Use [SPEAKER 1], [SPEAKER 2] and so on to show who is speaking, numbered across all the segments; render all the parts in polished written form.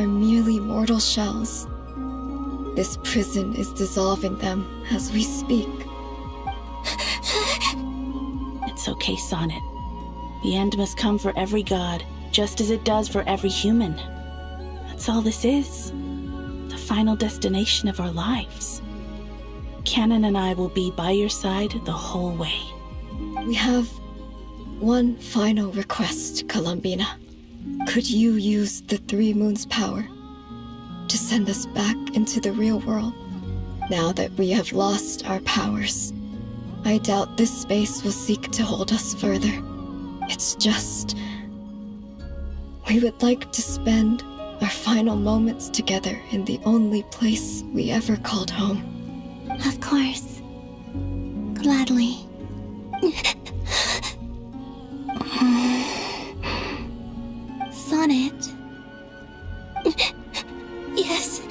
[SPEAKER 1] are merely mortal shells. This prison is dissolving them as we speak.
[SPEAKER 2] It's okay, Sonnet. The end must come for every god, just as it does for every human. That's all this is. The final destination of our lives. Canon and I will be by your side the whole way.
[SPEAKER 1] We have one final request, Columbina. Could you use the Three Moons' power to send us back into the real world? Now that we have lost our powers, I doubt this space will seek to hold us further. It's just... we would like to spend our final moments together in the only place we ever called home.
[SPEAKER 3] Of course. Gladly. Sonnet? Yes.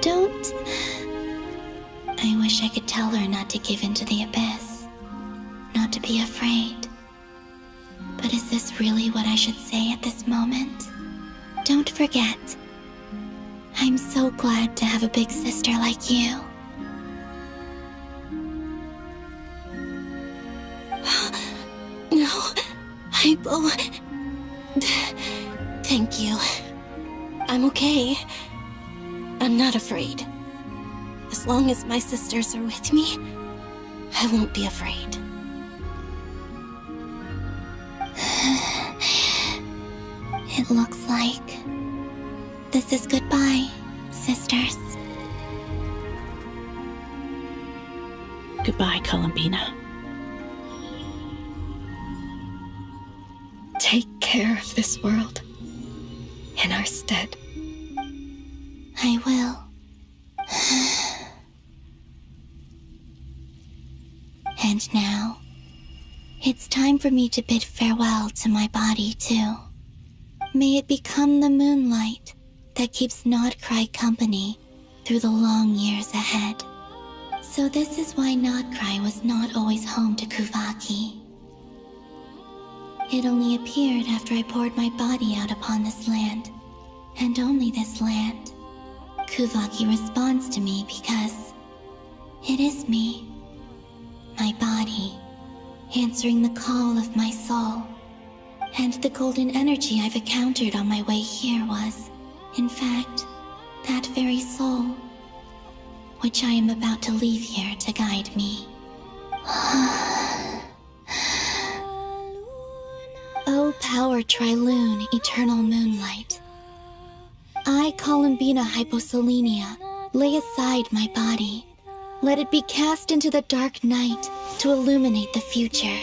[SPEAKER 3] Don't... I wish I could tell her not to give in to the abyss. Not to be afraid. But is this really what I should say at this moment? Don't forget. I'm so glad to have a big sister like you. No, I won't. Thank you. I'm okay. I'm not afraid. As long as my sisters are with me, I won't be afraid. It looks like this is goodbye, sisters.
[SPEAKER 2] Goodbye, Columbina.
[SPEAKER 1] Take care of this world in our stead.
[SPEAKER 3] I will. And now, it's time for me to bid farewell to my body, too. May it become the moonlight that keeps Nod Krai company through the long years ahead. So this is why Nod Krai was not always home to Kuvaki. It only appeared after I poured my body out upon this land, and only this land. Kuvaki responds to me because it is me, my body, answering the call of my soul. And the golden energy I've encountered on my way here was, in fact, that very soul, which I am about to leave here to guide me. O power Triloon, eternal moonlight. I, Columbina Hyposelenia, lay aside my body. Let it be cast into the dark night to illuminate the future.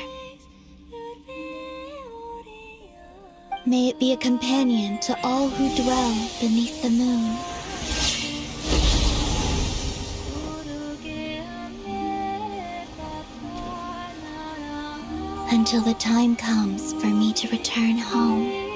[SPEAKER 3] May it be a companion to all who dwell beneath the moon. Until the time comes for me to return home.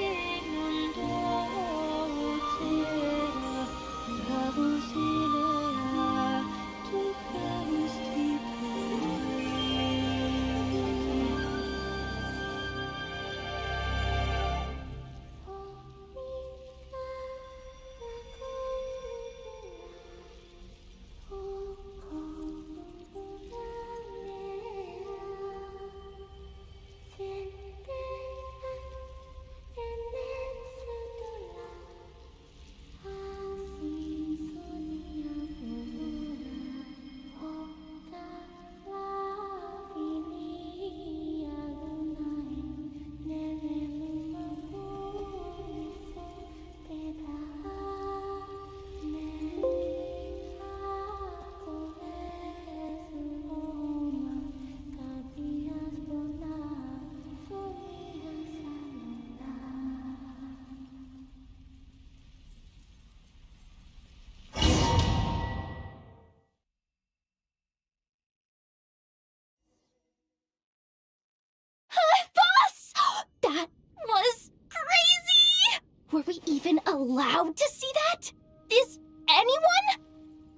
[SPEAKER 3] Were we even allowed to see that? Is anyone?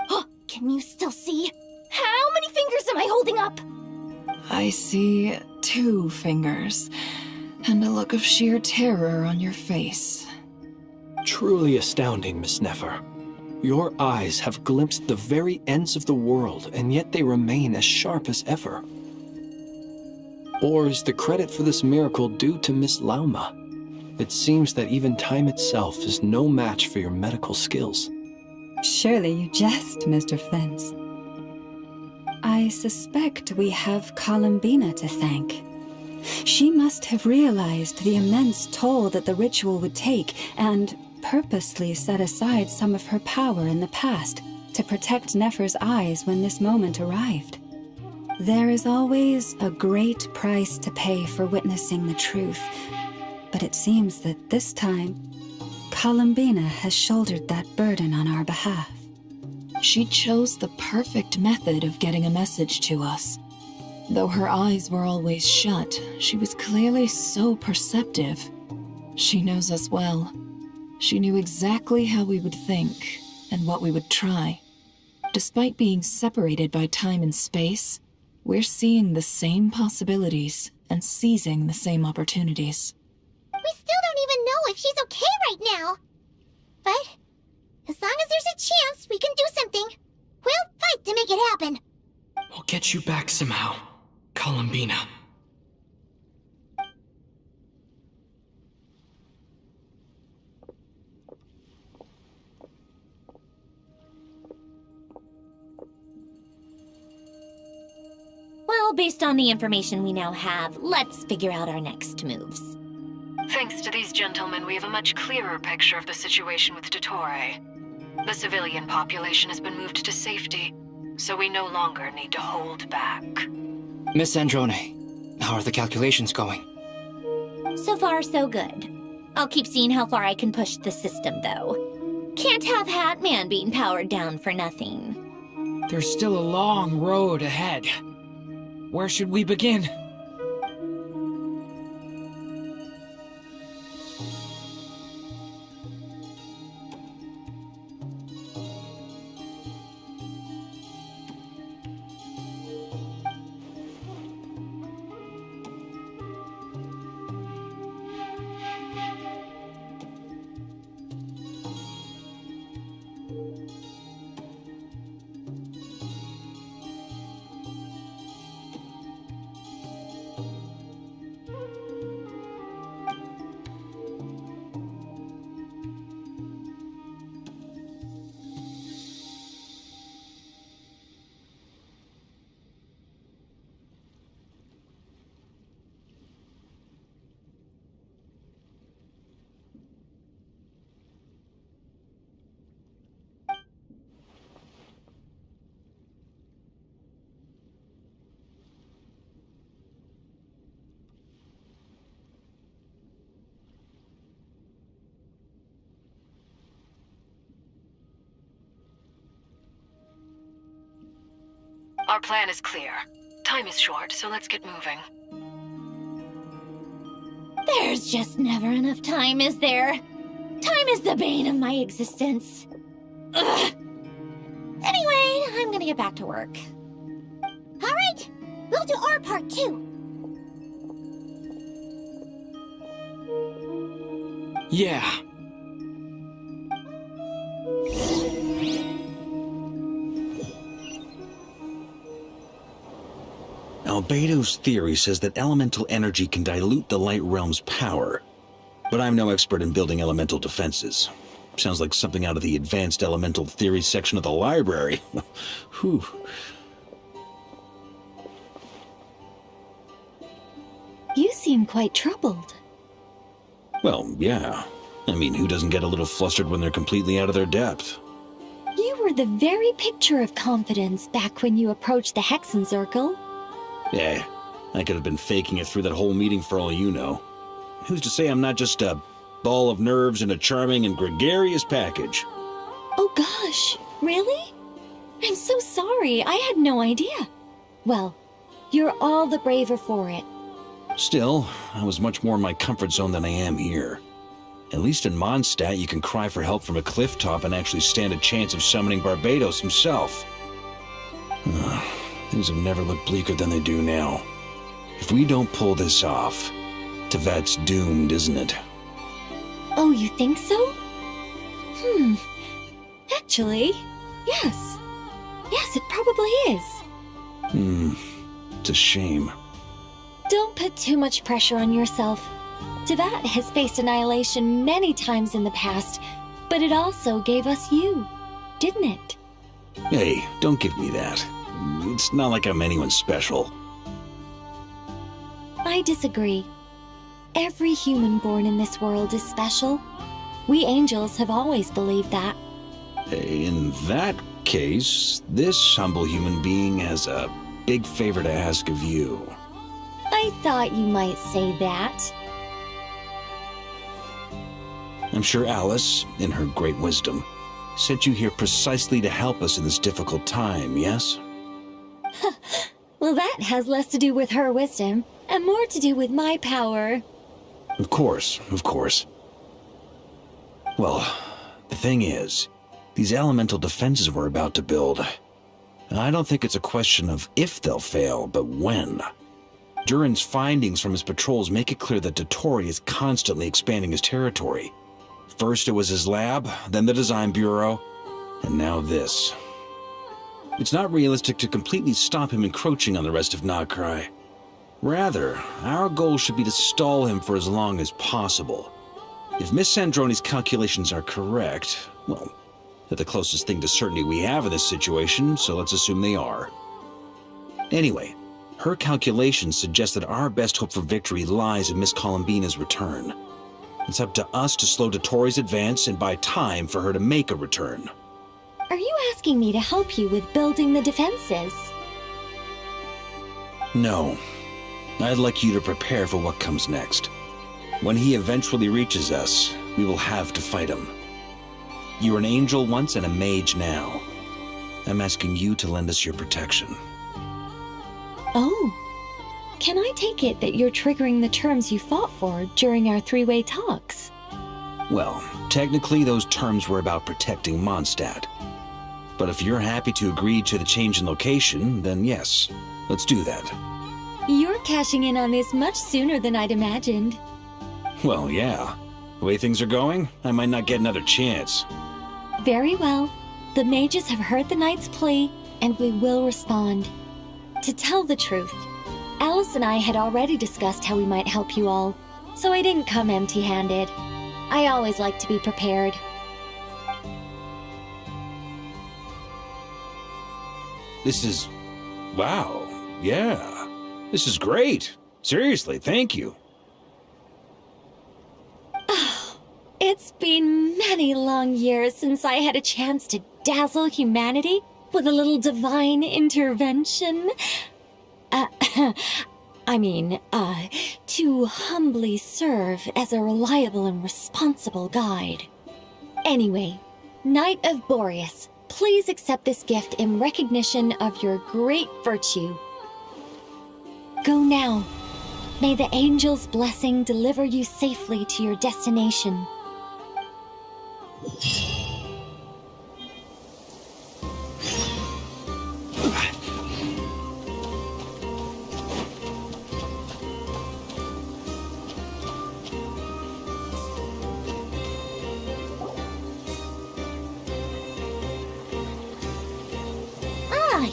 [SPEAKER 3] Oh, can you still see? How many fingers am I holding up?
[SPEAKER 4] I see 2 fingers, and a look of sheer terror on your face.
[SPEAKER 5] Truly astounding, Miss Nefer. Your eyes have glimpsed the very ends of the world, and yet they remain as sharp as ever. Or is the credit for this miracle due to Miss Lama? It seems that even time itself is no match for your medical skills.
[SPEAKER 6] Surely you jest, Mr. Flins. I suspect we have Columbina to thank. She must have realized the immense toll that the ritual would take and purposely set aside some of her power in the past to protect Nefer's eyes when this moment arrived. There is always a great price to pay for witnessing the truth, but it seems that this time, Columbina has shouldered that burden on our behalf.
[SPEAKER 7] She chose the perfect method of getting a message to us. Though her eyes were always shut, she was clearly so perceptive. She knows us well. She knew exactly how we would think and what we would try. Despite being separated by time and space, we're seeing the same possibilities and seizing the same opportunities.
[SPEAKER 3] We still don't even know if she's okay right now. But as long as there's a chance we can do something, we'll fight to make it happen.
[SPEAKER 8] We'll get you back somehow, Columbina.
[SPEAKER 9] Well, based on the information we now have, let's figure out our next moves.
[SPEAKER 10] Thanks to these gentlemen, we have a much clearer picture of the situation with Dottore. The civilian population has been moved to safety, so we no longer need to hold back.
[SPEAKER 11] Miss Sandrone, how are the calculations going?
[SPEAKER 9] So far, so good. I'll keep seeing how far I can push the system, though. Can't have Hatman being powered down for nothing.
[SPEAKER 12] There's still a long road ahead. Where should we begin?
[SPEAKER 10] Our plan is clear. Time is short, so let's get moving.
[SPEAKER 9] There's just never enough time, is there? Time is the bane of my existence. Ugh. Anyway, I'm gonna get back to work.
[SPEAKER 3] All right, we'll do our part too.
[SPEAKER 8] Yeah.
[SPEAKER 13] Albedo's theory says that elemental energy can dilute the light realm's power. But I'm no expert in building elemental defenses. Sounds like something out of the advanced elemental theory section of the library. Whew.
[SPEAKER 1] You seem quite troubled.
[SPEAKER 13] Well, yeah. I mean, who doesn't get a little flustered when they're completely out of their depth?
[SPEAKER 1] You were the very picture of confidence back when you approached the Hexen Circle.
[SPEAKER 13] Yeah, I could have been faking it through that whole meeting for all you know. Who's to say I'm not just a ball of nerves in a charming and gregarious package?
[SPEAKER 1] Oh gosh, really? I'm so sorry, I had no idea. Well, you're all the braver for it.
[SPEAKER 13] Still, I was much more in my comfort zone than I am here. At least in Mondstadt, you can cry for help from a cliff top and actually stand a chance of summoning Barbados himself. Things have never looked bleaker than they do now. If we don't pull this off, Teyvat's doomed, isn't it?
[SPEAKER 1] Oh, you think so?
[SPEAKER 3] Actually, yes. Yes, it probably is.
[SPEAKER 13] It's a shame.
[SPEAKER 3] Don't put too much pressure on yourself. Teyvat has faced annihilation many times in the past, but it also gave us you, didn't it?
[SPEAKER 13] Hey, don't give me that. It's not like I'm anyone special.
[SPEAKER 3] I disagree. Every human born in this world is special. We angels have always believed that.
[SPEAKER 13] In that case, this humble human being has a big favor to ask of you.
[SPEAKER 3] I thought you might say that.
[SPEAKER 13] I'm sure Alice, in her great wisdom, sent you here precisely to help us in this difficult time, yes?
[SPEAKER 3] Well, that has less to do with her wisdom, and more to do with my power.
[SPEAKER 13] Of course, of course. Well, the thing is, these elemental defenses we're about to build, I don't think it's a question of if they'll fail, but when. Durin's findings from his patrols make it clear that Dottore is constantly expanding his territory. First it was his lab, then the design bureau, and now this. It's not realistic to completely stop him encroaching on the rest of Nod Krai. Rather, our goal should be to stall him for as long as possible. If Miss Sandrone's calculations are correct, well, they're the closest thing to certainty we have in this situation, so let's assume they are. Anyway, her calculations suggest that our best hope for victory lies in Miss Columbina's return. It's up to us to slow Dottore's advance and buy time for her to make a return.
[SPEAKER 3] Are you asking me to help you with building the defenses?
[SPEAKER 13] No. I'd like you to prepare for what comes next. When he eventually reaches us, we will have to fight him. You were an angel once and a mage now. I'm asking you to lend us your protection.
[SPEAKER 3] Oh. Can I take it that you're triggering the terms you fought for during our three-way talks?
[SPEAKER 13] Well, technically those terms were about protecting Mondstadt. But if you're happy to agree to the change in location, then yes, let's do that.
[SPEAKER 3] You're cashing in on this much sooner than I'd imagined.
[SPEAKER 13] Well, yeah. The way things are going, I might not get another chance.
[SPEAKER 3] Very well. The mages have heard the knight's plea, and we will respond. To tell the truth, Alice and I had already discussed how we might help you all, so I didn't come empty-handed. I always like to be prepared.
[SPEAKER 13] This is... wow. Yeah. This is great. Seriously, thank you.
[SPEAKER 3] It's been many long years since I had a chance to dazzle humanity with a little divine intervention. To humbly serve as a reliable and responsible guide. Anyway, Knight of Boreas, please accept this gift in recognition of your great virtue. Go now. May the angel's blessing deliver you safely to your destination.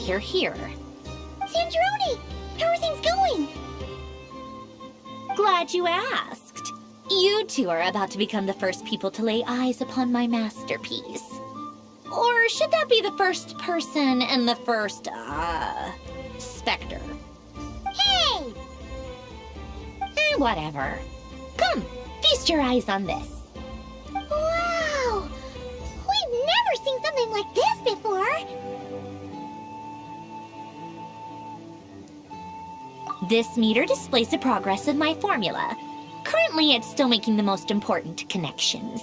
[SPEAKER 9] You're here. Sandrone! How are things going? Glad you asked. You two are about to become the first people to lay eyes upon my masterpiece. Or should that be the first person and the first, specter? Hey! Whatever. Come, feast your eyes on this. Wow! We've never seen something like this before! This meter displays the progress of my formula. Currently, it's still making the most important connections.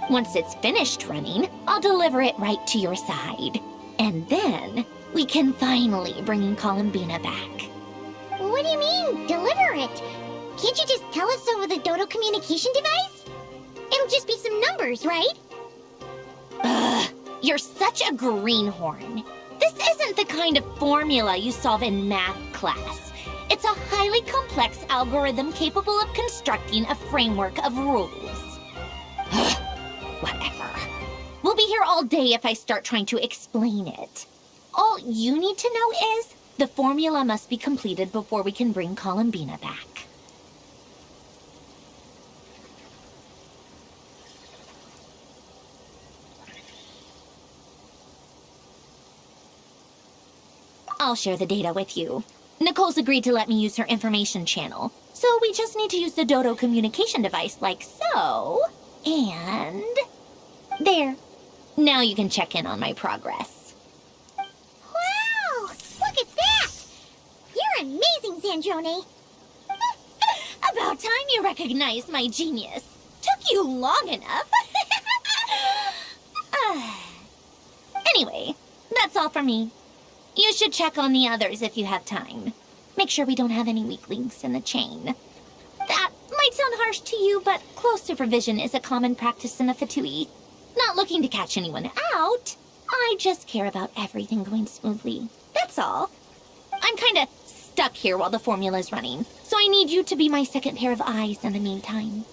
[SPEAKER 9] Once it's finished running, I'll deliver it right to your side. And then, we can finally bring Columbina back.
[SPEAKER 14] What do you mean, deliver it? Can't you just tell us over the Dodo communication device? It'll just be some numbers, right?
[SPEAKER 9] Ugh, you're such a greenhorn. This isn't the kind of formula you solve in math class. It's a highly complex algorithm capable of constructing a framework of rules. Whatever. here all day if I start trying to explain it. All you need to know is the formula must be completed before we can bring Columbina back. I'll share the data with you. Nicole's agreed to let me use her information channel, so we just need to use the Dodo communication device like so. And... there. Now you can check in on my progress.
[SPEAKER 14] Wow! Look at that! You're amazing, Sandrone!
[SPEAKER 9] About time you recognized my genius. Took you long enough. Anyway, that's all for me. You should check on the others if you have time. Make sure we don't have any weak links in the chain. That might sound harsh to you, but close supervision is a common practice in the Fatui. Not looking to catch anyone out. I just care about everything going smoothly. That's all. I'm kinda stuck here while the formula's running, so I need you to be my second pair of eyes in the meantime.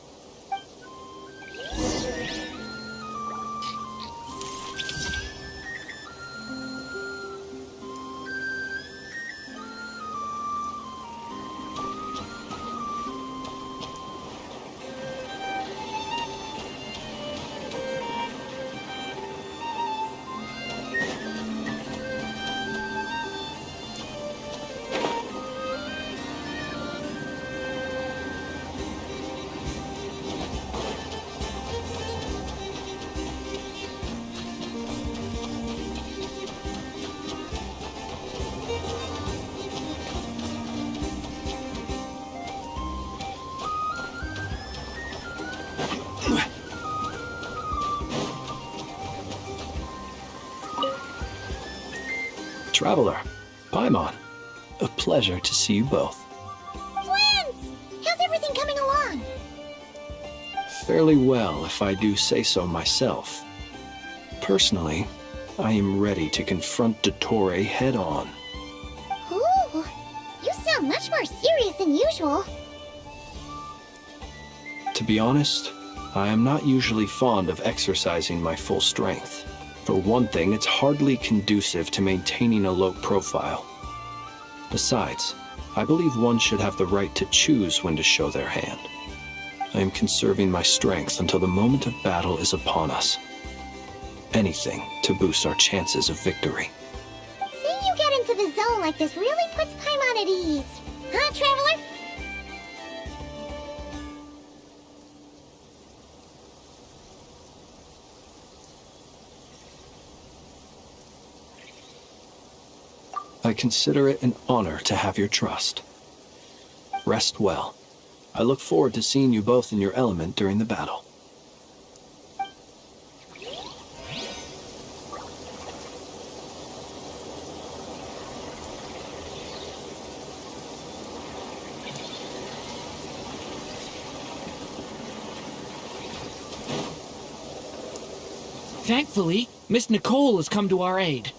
[SPEAKER 5] Traveler, Paimon, a pleasure to see you both.
[SPEAKER 14] Friends! How's everything coming along?
[SPEAKER 5] Fairly well, if I do say so myself. Personally, I am ready to confront Dottore head-on.
[SPEAKER 14] Ooh, you sound much more serious than usual.
[SPEAKER 5] To be honest, I am not usually fond of exercising my full strength. For one thing, it's hardly conducive to maintaining a low profile. Besides, I believe one should have the right to choose when to show their hand. I am conserving my strength until the moment of battle is upon us. Anything to boost our chances of victory.
[SPEAKER 14] Seeing you get into the zone like this really puts Paimon at ease. Huh, Traveler?
[SPEAKER 5] I consider it an honor to have your trust. Rest well. I look forward to seeing you both in your element during the battle.
[SPEAKER 12] Thankfully, Miss Nicole has come to our aid.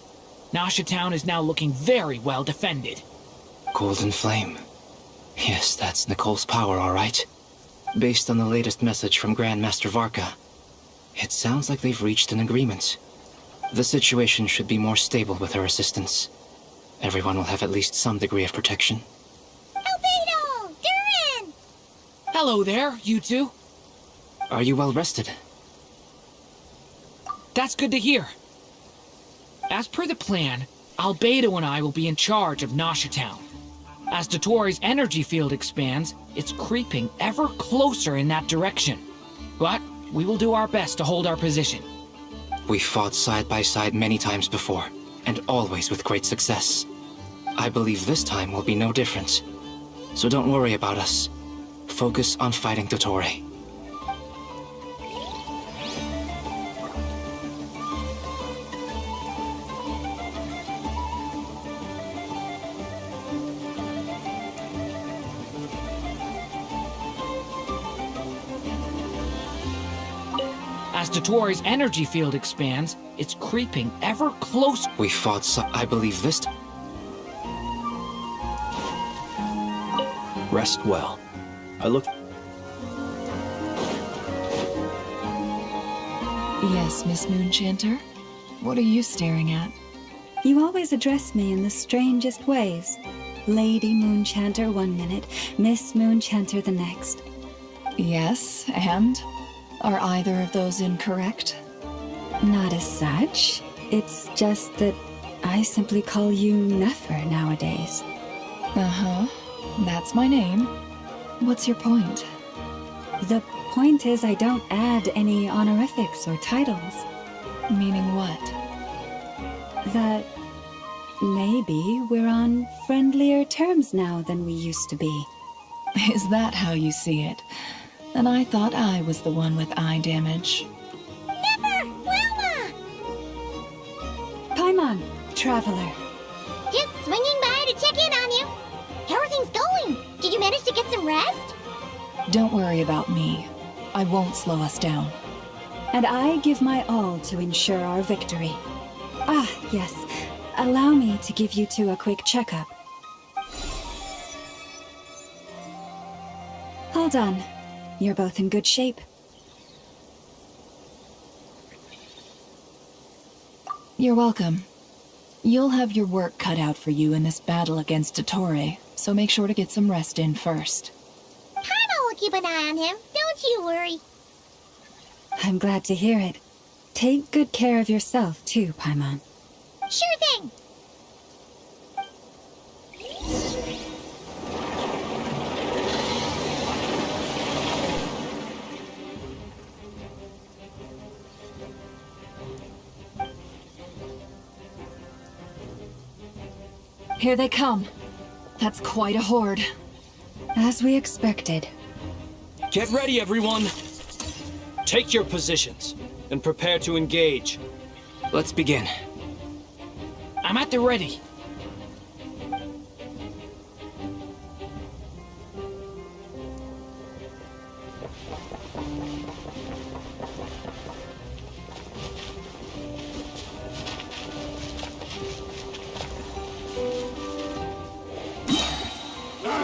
[SPEAKER 12] Nasha Town is now looking very well defended.
[SPEAKER 11] Golden Flame. Yes, that's Nicole's power, all right. Based on the latest message from Grandmaster Varka, it sounds like they've reached an agreement. The situation should be more stable with her assistance. Everyone will have at least some degree of protection.
[SPEAKER 14] Albedo! Durin!
[SPEAKER 12] Hello there, you two.
[SPEAKER 11] Are you well rested?
[SPEAKER 12] That's good to hear. As per the plan, Albedo and I will be in charge of Nasha Town. As Dottore's energy field expands, it's creeping ever closer in that direction. But we will do our best to hold our position.
[SPEAKER 11] We fought side by side many times before, and always with great success. I believe this time will be no different. So don't worry about us. Focus on fighting Dottore.
[SPEAKER 12] As Dottore's energy field expands, it's creeping ever closer.
[SPEAKER 11] We fought I believe this
[SPEAKER 5] Rest well. I look...
[SPEAKER 7] Yes, Miss Moonchanter? What are you staring at?
[SPEAKER 6] You always address me in the strangest ways. Lady Moonchanter one minute, Miss Moonchanter the next.
[SPEAKER 7] Yes, and? Are either of those incorrect?
[SPEAKER 6] Not as such. It's just that I simply call you Nefer nowadays.
[SPEAKER 7] Uh-huh. That's my name. What's your point?
[SPEAKER 6] The point is I don't add any honorifics or titles.
[SPEAKER 7] Meaning what?
[SPEAKER 6] That maybe we're on friendlier terms now than we used to be.
[SPEAKER 7] Is that how you see it? And I thought I was the one with eye damage.
[SPEAKER 14] Nefer! Lama!
[SPEAKER 6] Paimon, traveler.
[SPEAKER 14] Just swinging by to check in on you. How are things going? Did you manage to get some rest?
[SPEAKER 7] Don't worry about me. I won't slow us down.
[SPEAKER 6] And I give my all to ensure our victory. Ah, yes. Allow me to give you two a quick checkup. Hold on. You're both in good shape.
[SPEAKER 7] You're welcome. You'll have your work cut out for you in this battle against Dottore, so make sure to get some rest in first.
[SPEAKER 14] Paimon will keep an eye on him. Don't you worry.
[SPEAKER 6] I'm glad to hear it. Take good care of yourself, too, Paimon.
[SPEAKER 14] Sure thing.
[SPEAKER 7] Here they come. That's quite a horde.
[SPEAKER 6] As we expected.
[SPEAKER 5] Get ready, everyone! Take your positions, and prepare to engage.
[SPEAKER 11] Let's begin.
[SPEAKER 12] I'm at the ready.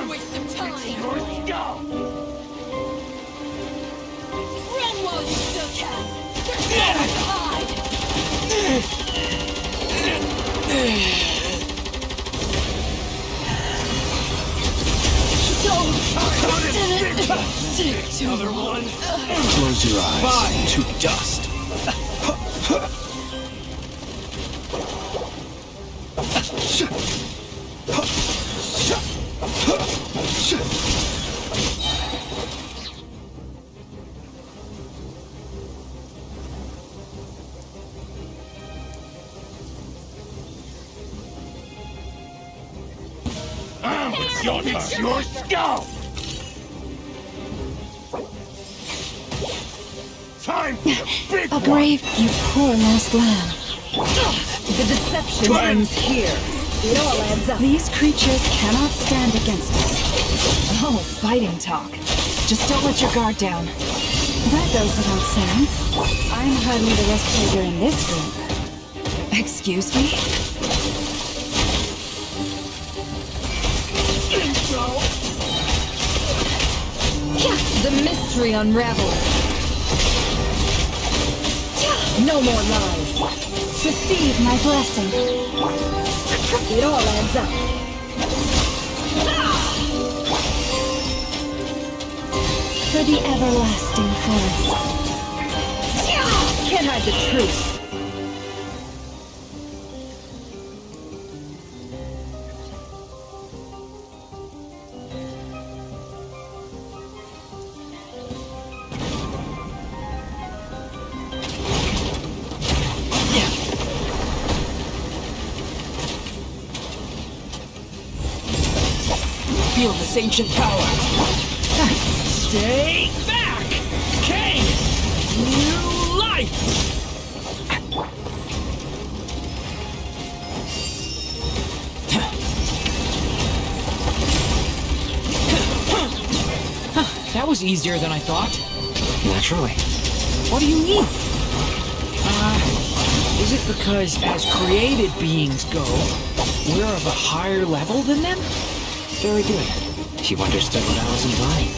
[SPEAKER 7] Waste of time!
[SPEAKER 12] Your skull!
[SPEAKER 7] Run while you still can! There's nowhere to hide!
[SPEAKER 5] Another one. Close your eyes. Bye. To dust.
[SPEAKER 12] Your skull! Time for the big
[SPEAKER 6] A grave, you poor lost lamb.
[SPEAKER 7] The deception ends here. It all adds up.
[SPEAKER 6] These creatures cannot stand against us.
[SPEAKER 7] Oh, fighting talk. Just don't let your guard down.
[SPEAKER 6] That goes without saying. I'm hardly the risk taker in this group.
[SPEAKER 7] Excuse me? The mystery unravels. No more lies.
[SPEAKER 6] Receive my blessing.
[SPEAKER 7] It all adds up.
[SPEAKER 6] For the everlasting forest.
[SPEAKER 7] Can't hide the truth.
[SPEAKER 12] Feel this ancient power. Stay back! Kane! New life! That was easier than I thought.
[SPEAKER 11] Naturally.
[SPEAKER 12] What do you mean? Is it because as created beings go, we're of a higher level than them?
[SPEAKER 11] Very good. You understood what I was implying.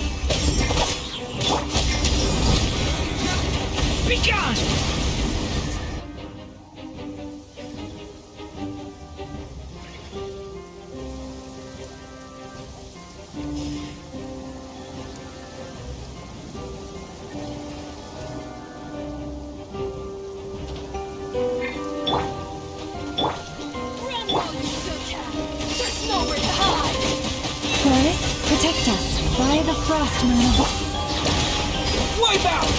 [SPEAKER 12] Be gone!
[SPEAKER 6] the frost moon.
[SPEAKER 12] Wipe out!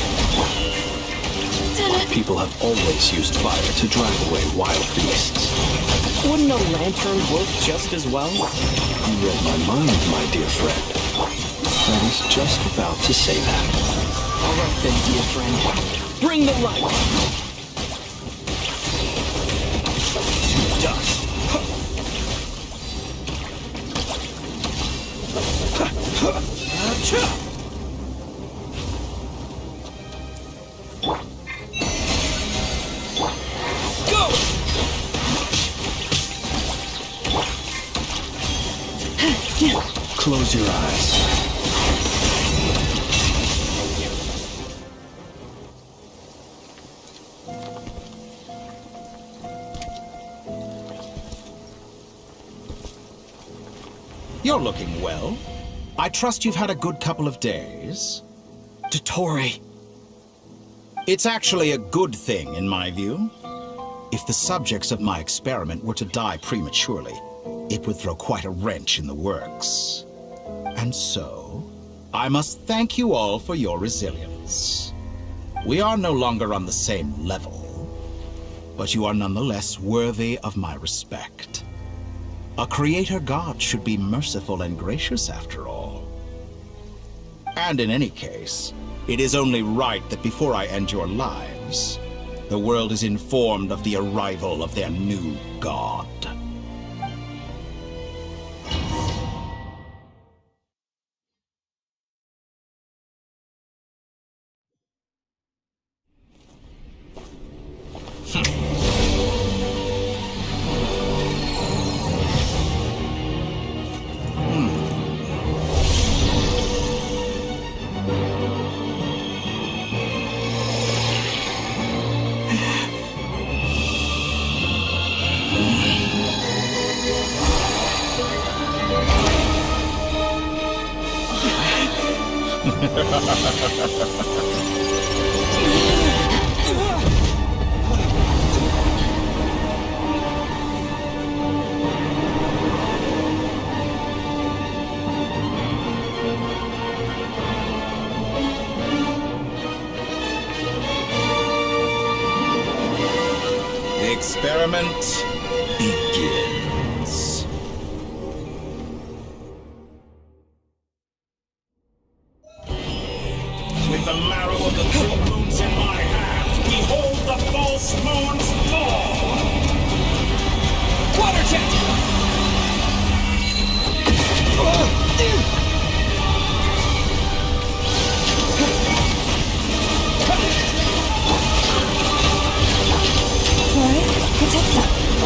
[SPEAKER 5] People have always used fire to drive away wild beasts.
[SPEAKER 15] Wouldn't a lantern work just as well?
[SPEAKER 5] You read my mind, my dear friend. I was just about to say that.
[SPEAKER 15] All right then, dear friend. Bring the light! To dust.
[SPEAKER 12] Go!
[SPEAKER 5] Close your eyes.
[SPEAKER 16] You're looking well. I trust you've had a good couple of days.
[SPEAKER 15] Dottore.
[SPEAKER 16] It's actually a good thing, in my view. If the subjects of my experiment were to die prematurely, it would throw quite a wrench in the works. And so, I must thank you all for your resilience. We are no longer on the same level, but you are nonetheless worthy of my respect. A creator god should be merciful and gracious after all. And in any case, it is only right that before I end your lives, the world is informed of the arrival of their new god. The experiment begins. With the marrow of the three moons in my hand, behold the false moon's fall!
[SPEAKER 12] Water jet!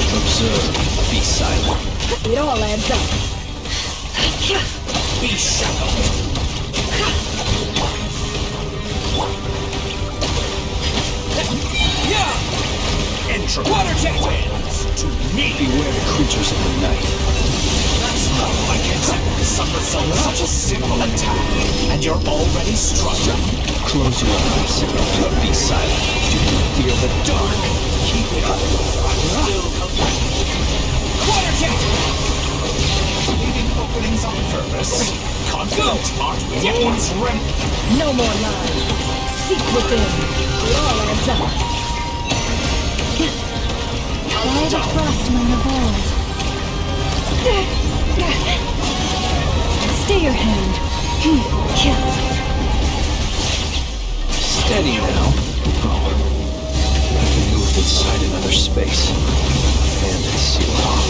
[SPEAKER 5] Observe. Be silent.
[SPEAKER 6] It all adds up.
[SPEAKER 12] Be shackled!
[SPEAKER 16] Entropy
[SPEAKER 12] Water jet!
[SPEAKER 16] wins to me!
[SPEAKER 5] Beware the creatures of the night.
[SPEAKER 16] That's not like it! Some results such a simple attack, and you're already struggling.
[SPEAKER 5] Close your eyes. Be silent. Do you fear the dark?
[SPEAKER 16] Keep it up. Still
[SPEAKER 12] Water jet!
[SPEAKER 16] leaving openings on purpose. Confident, aren't we? Yet once
[SPEAKER 6] No more lies. Seek within. It all adds up. By the frost moon of old. Stay your hand.
[SPEAKER 5] Steady now. Oh. I've been moved inside another space. And it's sealed off.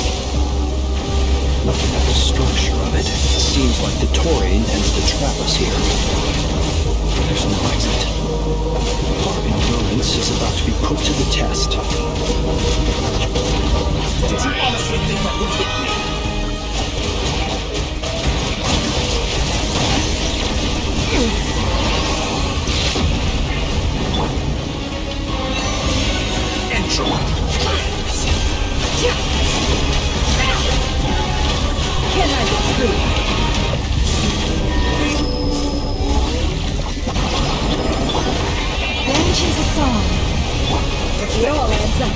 [SPEAKER 5] Looking at the structure of it, it seems like Dottore intends to trap us here. There's no exit. Our endurance is about to be put to the test.
[SPEAKER 16] Did you honestly think that would hit me? Entropy.
[SPEAKER 6] Can I be true? Mentions a song. It all adds up.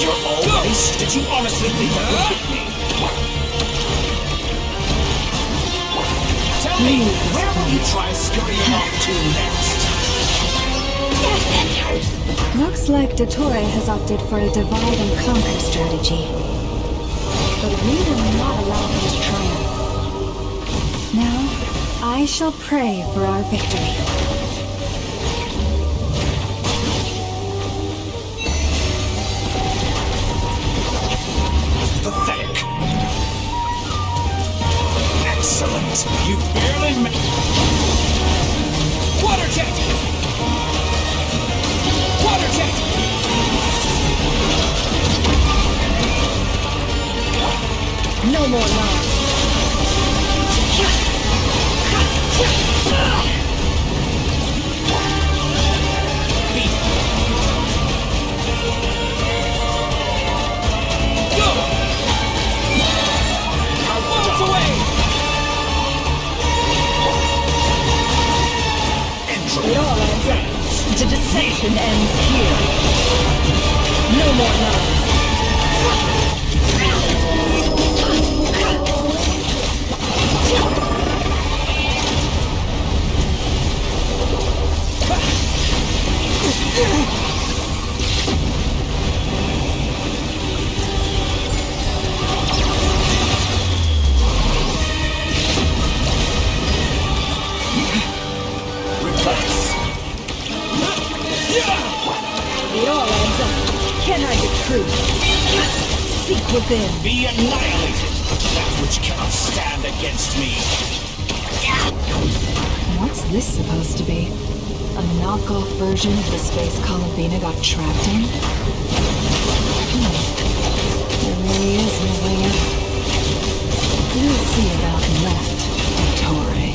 [SPEAKER 16] And you're all this? Did you honestly think that would hit me? Tell me, where will you try scurrying off to next?
[SPEAKER 6] Looks like Dottore has opted for a divide and conquer strategy. But we will not allow him to triumph. Now, I shall pray for our victory.
[SPEAKER 16] Pathetic. Excellent. You barely made...
[SPEAKER 12] Water jet! Water jet!
[SPEAKER 7] No more lies. It all ends up. The deception ends here. No more lies. It all adds up. Can I get truth? Seek within.
[SPEAKER 16] Be annihilated, that which cannot stand against me.
[SPEAKER 7] What's this supposed to be? A knockoff version of the space Columbina got trapped in? There really is no way out. We'll see about that, Dottore.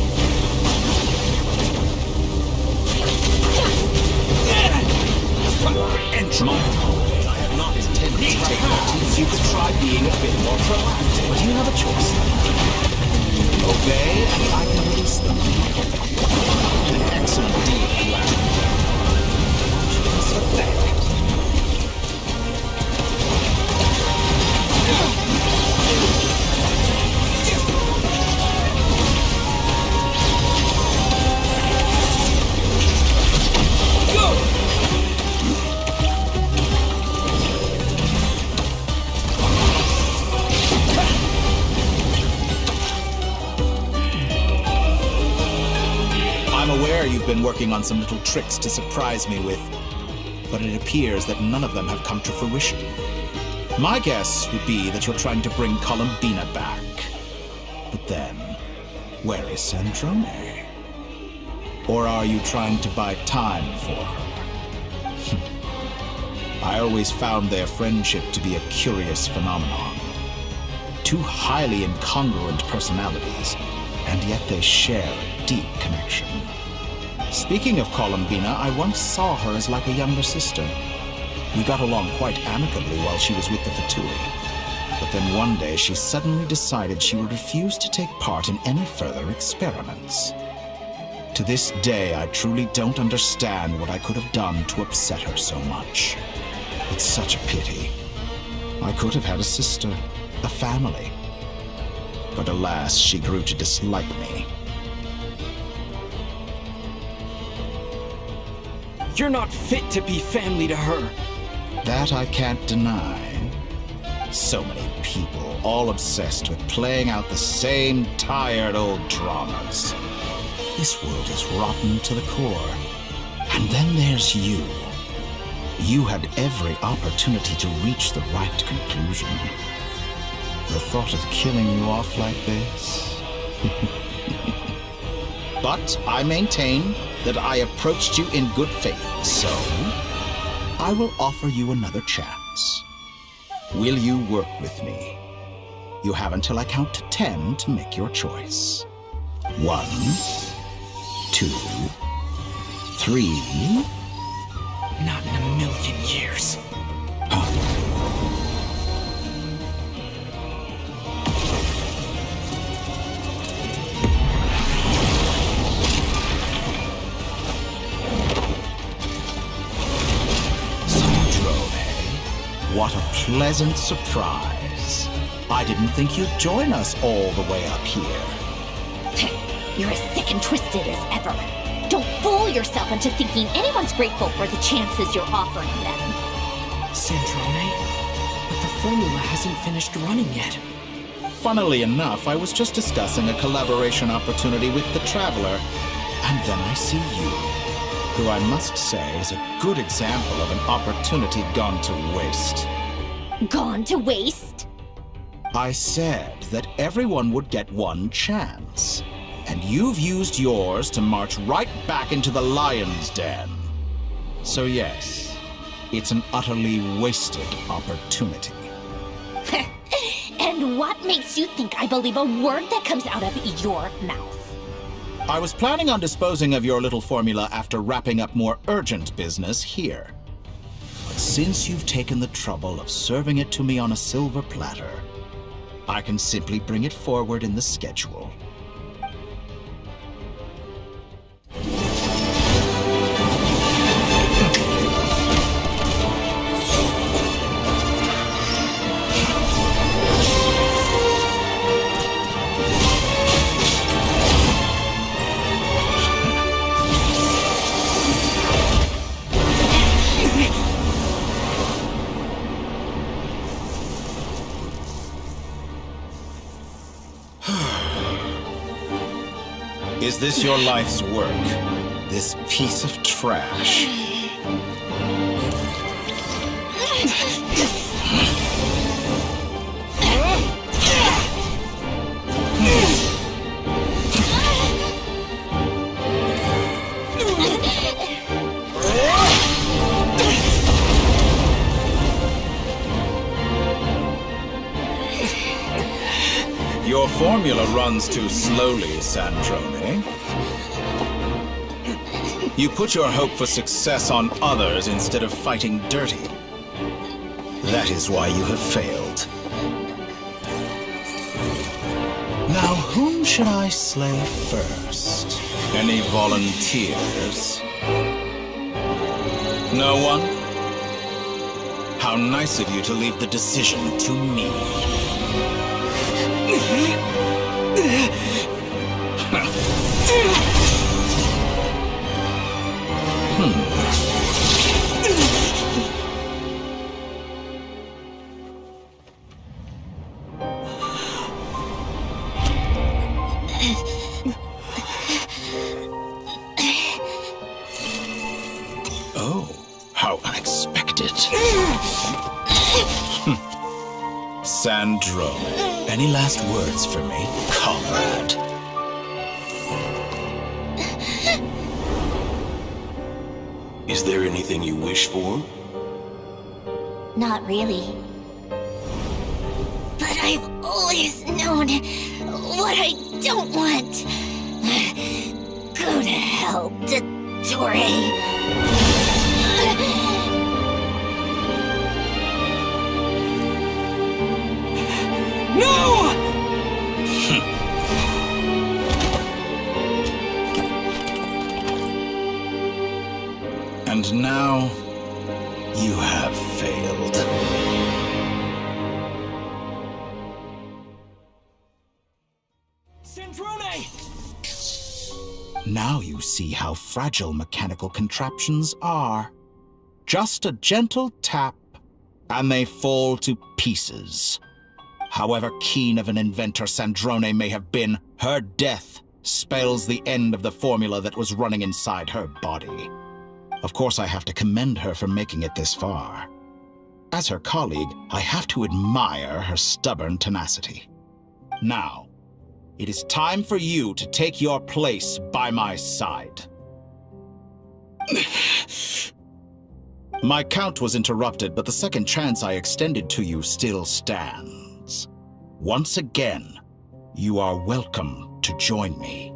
[SPEAKER 16] Entry. I have not intended to take notice. You could try being a bit more proactive, but you have a choice. Obey, and I can release them. An excellent deal, you ask. Just pathetic. You've been working on some little tricks to surprise me with, but it appears that none of them have come to fruition. My guess would be that you're trying to bring Columbina back. But then, where is Sandrone? Or are you trying to buy time for her? I always found their friendship to be a curious phenomenon. Two highly incongruent personalities, and yet they share a deep connection. Speaking of Columbina, I once saw her as like a younger sister. We got along quite amicably while she was with the Fatui. But then one day she suddenly decided she would refuse to take part in any further experiments. To this day, I truly don't understand what I could have done to upset her so much. It's such a pity. I could have had a sister, a family. But alas, she grew to dislike me.
[SPEAKER 15] You're not fit to be family to her.
[SPEAKER 16] That I can't deny. So many people, all obsessed with playing out the same tired old dramas. This world is rotten to the core. And then there's you. You had every opportunity to reach the right conclusion. The thought of killing you off like this? But I maintain that I approached you in good faith, so I will offer you another chance. Will you work with me? You have until I count to 10 to make your choice. 1, 2, 3.
[SPEAKER 15] Not in a million years.
[SPEAKER 16] Sandrone, What a pleasant surprise. I didn't think you'd join us all the way up here.
[SPEAKER 9] You're as sick and twisted as ever. Don't fool yourself into thinking anyone's grateful for the chances you're offering them.
[SPEAKER 12] Sandrone, but the formula hasn't finished running yet.
[SPEAKER 16] Funnily enough, I was just discussing a collaboration opportunity with the Traveler, and then I see you, who I must say is a good example of an opportunity gone to waste.
[SPEAKER 9] Gone to waste?
[SPEAKER 16] I said that everyone would get one chance, and you've used yours to march right back into the lion's den. So yes, it's an utterly wasted opportunity.
[SPEAKER 9] And what makes you think I believe a word that comes out of your mouth?
[SPEAKER 16] I was planning on disposing of your little formula after wrapping up more urgent business here. But since you've taken the trouble of serving it to me on a silver platter, I can simply bring it forward in the schedule. Is this your life's work? This piece of trash? Your formula runs too slowly, Sandrone. You put your hope for success on others instead of fighting dirty. That is why you have failed. Now, whom should I slay first? Any volunteers? No one? How nice of you to leave the decision to me. Oh, how unexpected. Sandrone, any last words for me, comrade?
[SPEAKER 17] Is there anything you wish for?
[SPEAKER 9] Not really. But I've always known what I don't want. Go to hell, Dottore.
[SPEAKER 12] No!
[SPEAKER 16] And now, you have failed.
[SPEAKER 12] Sandrone!
[SPEAKER 16] Now you see how fragile mechanical contraptions are. Just a gentle tap, and they fall to pieces. However keen of an inventor Sandrone may have been, her death spells the end of the formula that was running inside her body. Of course, I have to commend her for making it this far. As her colleague, I have to admire her stubborn tenacity. Now, it is time for you to take your place by my side. My count was interrupted, but the second chance I extended to you still stands. Once again, you are welcome to join me.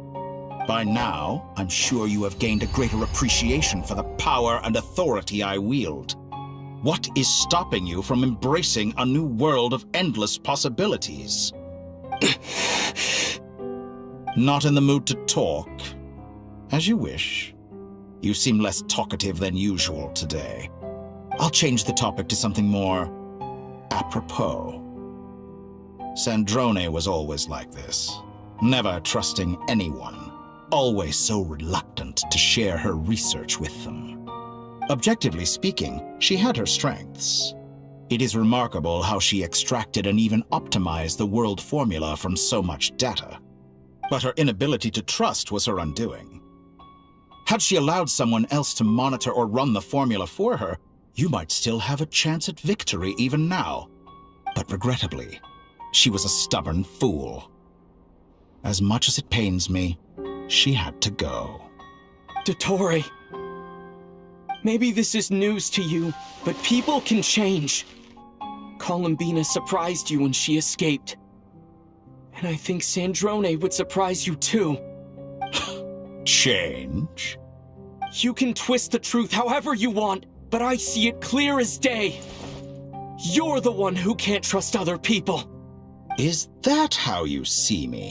[SPEAKER 16] By now, I'm sure you have gained a greater appreciation for the power and authority I wield. What is stopping you from embracing a new world of endless possibilities? Not in the mood to talk? As you wish. You seem less talkative than usual today. I'll change the topic to something more apropos. Sandrone was always like this, never trusting anyone, always so reluctant to share her research with them. Objectively speaking, she had her strengths. It is remarkable how she extracted and even optimized the world formula from so much data. But her inability to trust was her undoing. Had she allowed someone else to monitor or run the formula for her, you might still have a chance at victory even now. But regrettably, she was a stubborn fool. As much as it pains me, she had to go.
[SPEAKER 15] Dottore. Maybe this is news to you, but people can change. Columbina surprised you when she escaped. And I think Sandrone would surprise you too.
[SPEAKER 16] Change?
[SPEAKER 15] You can twist the truth however you want, but I see it clear as day. You're the one who can't trust other people.
[SPEAKER 16] Is that how you see me?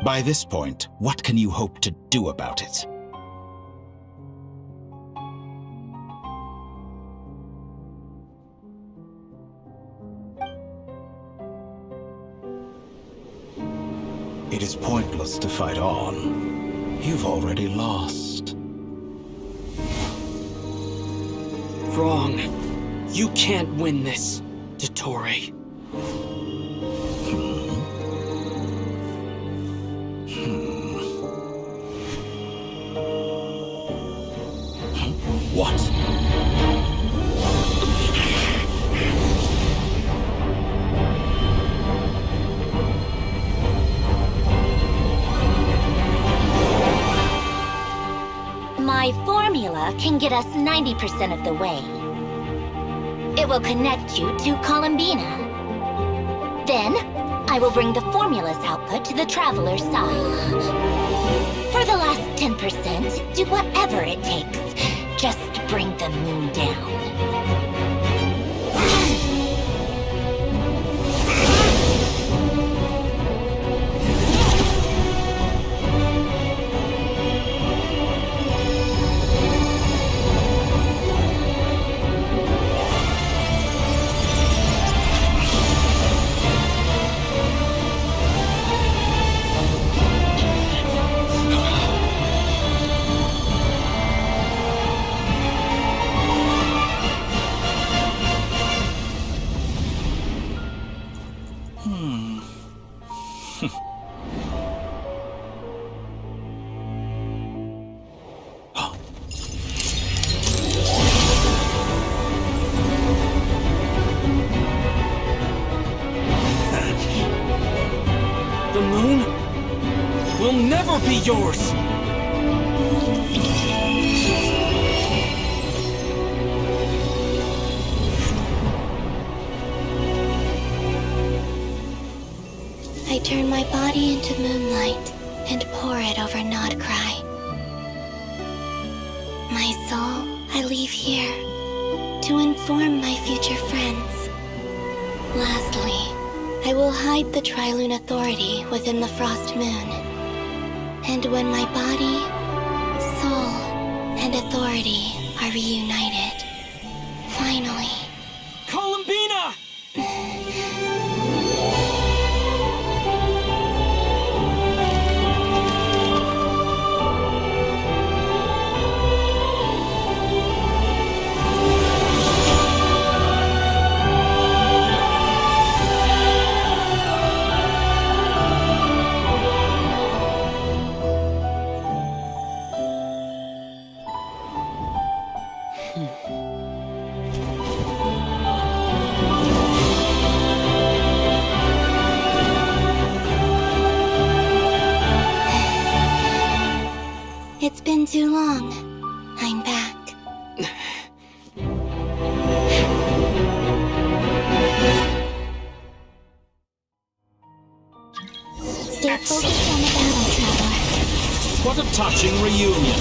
[SPEAKER 16] By this point, what can you hope to do about it? It is pointless to fight on. You've already lost.
[SPEAKER 15] Wrong. You can't win this, Dottore.
[SPEAKER 16] What?
[SPEAKER 9] My formula can get us 90% of the way. It will connect you to Columbina. Then, I will bring the formula's output to the Traveler's side. For the last 10%, do whatever it takes. Just bring the moon down.
[SPEAKER 15] The moon will never be yours!
[SPEAKER 3] I turn my body into moonlight and pour it over Nod Krai. My soul I leave here to inform my future friends. Lastly, I will hide the Trilune Authority within the Frost Moon. And when my body, soul, and authority are reunited, finally...
[SPEAKER 15] Columbina!
[SPEAKER 3] It's been too long. I'm back. Stay focused on the battle, Traveler.
[SPEAKER 16] What a touching reunion.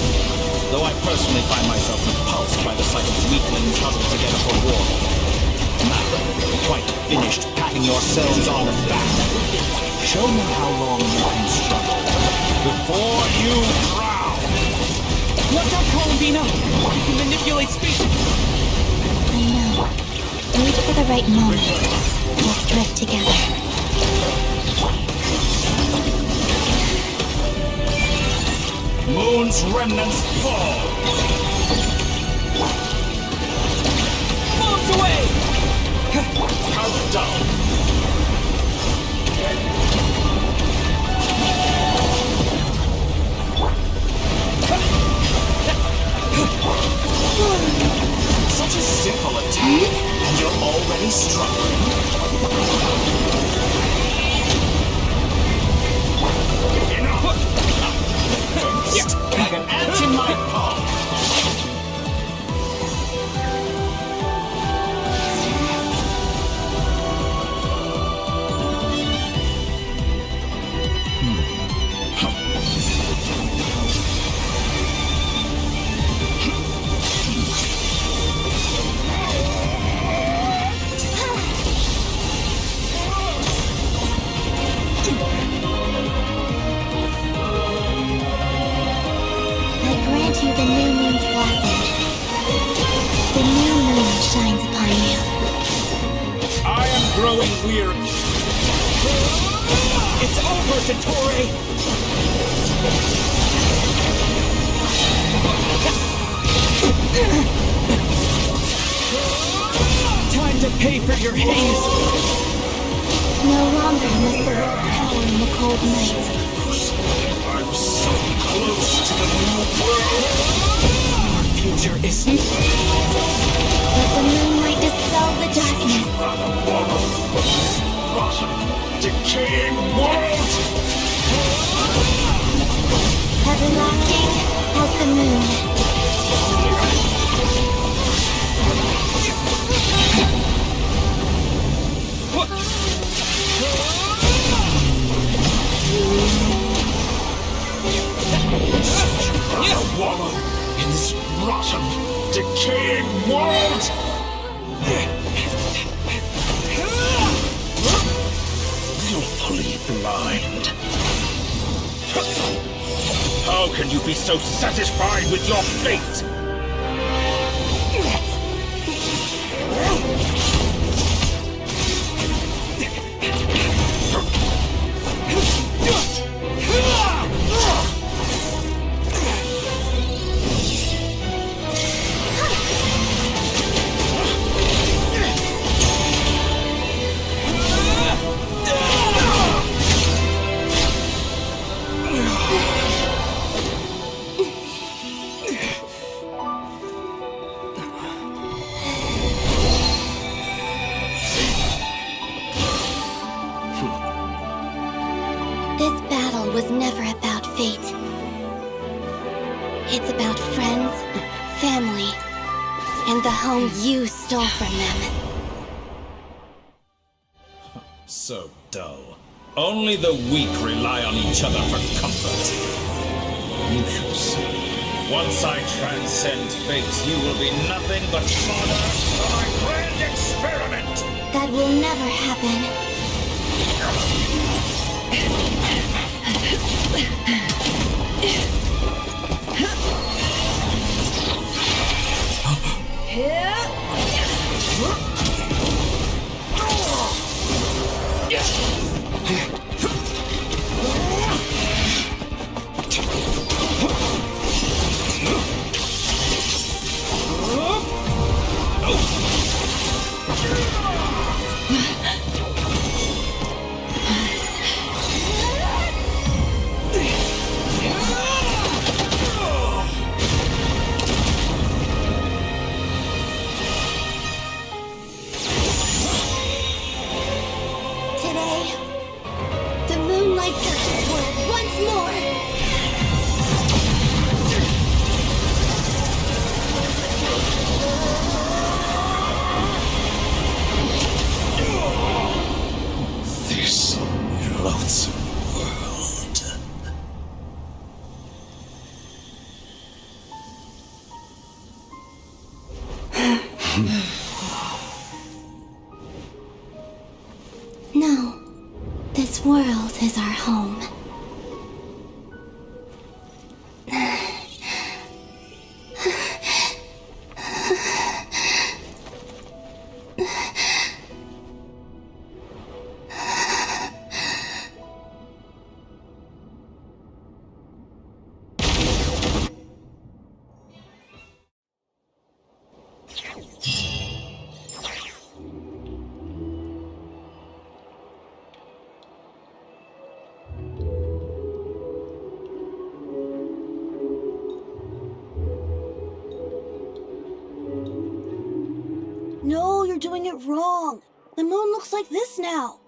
[SPEAKER 16] Though I personally find myself repulsed by the sight of weaklings huddled together for war. Now, quite finished patting yourselves on the back. Show me how long you can struggle before you drown.
[SPEAKER 15] Watch out, Columbina! You can manipulate space.
[SPEAKER 3] I know. the right moment, we'll strike together.
[SPEAKER 16] Moon's remnants fall!
[SPEAKER 12] Moves away!
[SPEAKER 16] Countdown! Such a simple attack, and you're already struggling. Enough! Like an ant in my palm!
[SPEAKER 3] The new moon's blessing. The new moon shines upon you.
[SPEAKER 16] I am growing weary.
[SPEAKER 12] It's over, Dottore! Time to pay for your haze!
[SPEAKER 3] No longer must the world cower in the cold night.
[SPEAKER 16] I'm so close to the new world.
[SPEAKER 12] Our future isn't.
[SPEAKER 3] Let the moonlight dispel the darkness.
[SPEAKER 16] Rotten, decaying world!
[SPEAKER 3] Everlasting as the moon.
[SPEAKER 16] Wallow in this rotten, decaying world! Willfully blind. How can you be so satisfied with your fate?
[SPEAKER 3] This battle was never about fate. It's about friends, family, and the home you stole from them.
[SPEAKER 16] So dull. Only the weak rely on each other for comfort. You shall see. Once I transcend fate, you will be nothing but fodder for my grand experiment!
[SPEAKER 3] That will never happen. No, this world is our home.
[SPEAKER 18] No, you're doing it wrong. The moon looks like this now.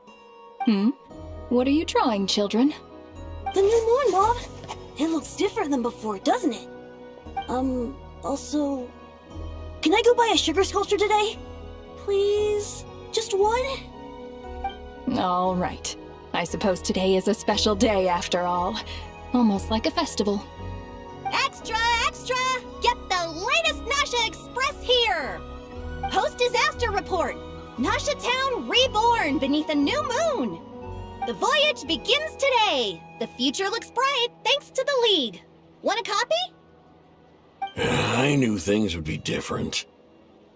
[SPEAKER 7] What are you drawing, children?
[SPEAKER 18] The new moon, Mom. It looks different than before, doesn't it? Also... Can I go buy a sugar sculpture today? Please? Just one?
[SPEAKER 7] All right. I suppose today is a special day after all. Almost like a festival.
[SPEAKER 19] Extra, extra! Get the latest Nasha Express here! Post-disaster report! Nasha Town reborn beneath a new moon! The voyage begins today! The future looks bright thanks to the League. Want a copy?
[SPEAKER 17] I knew things would be different,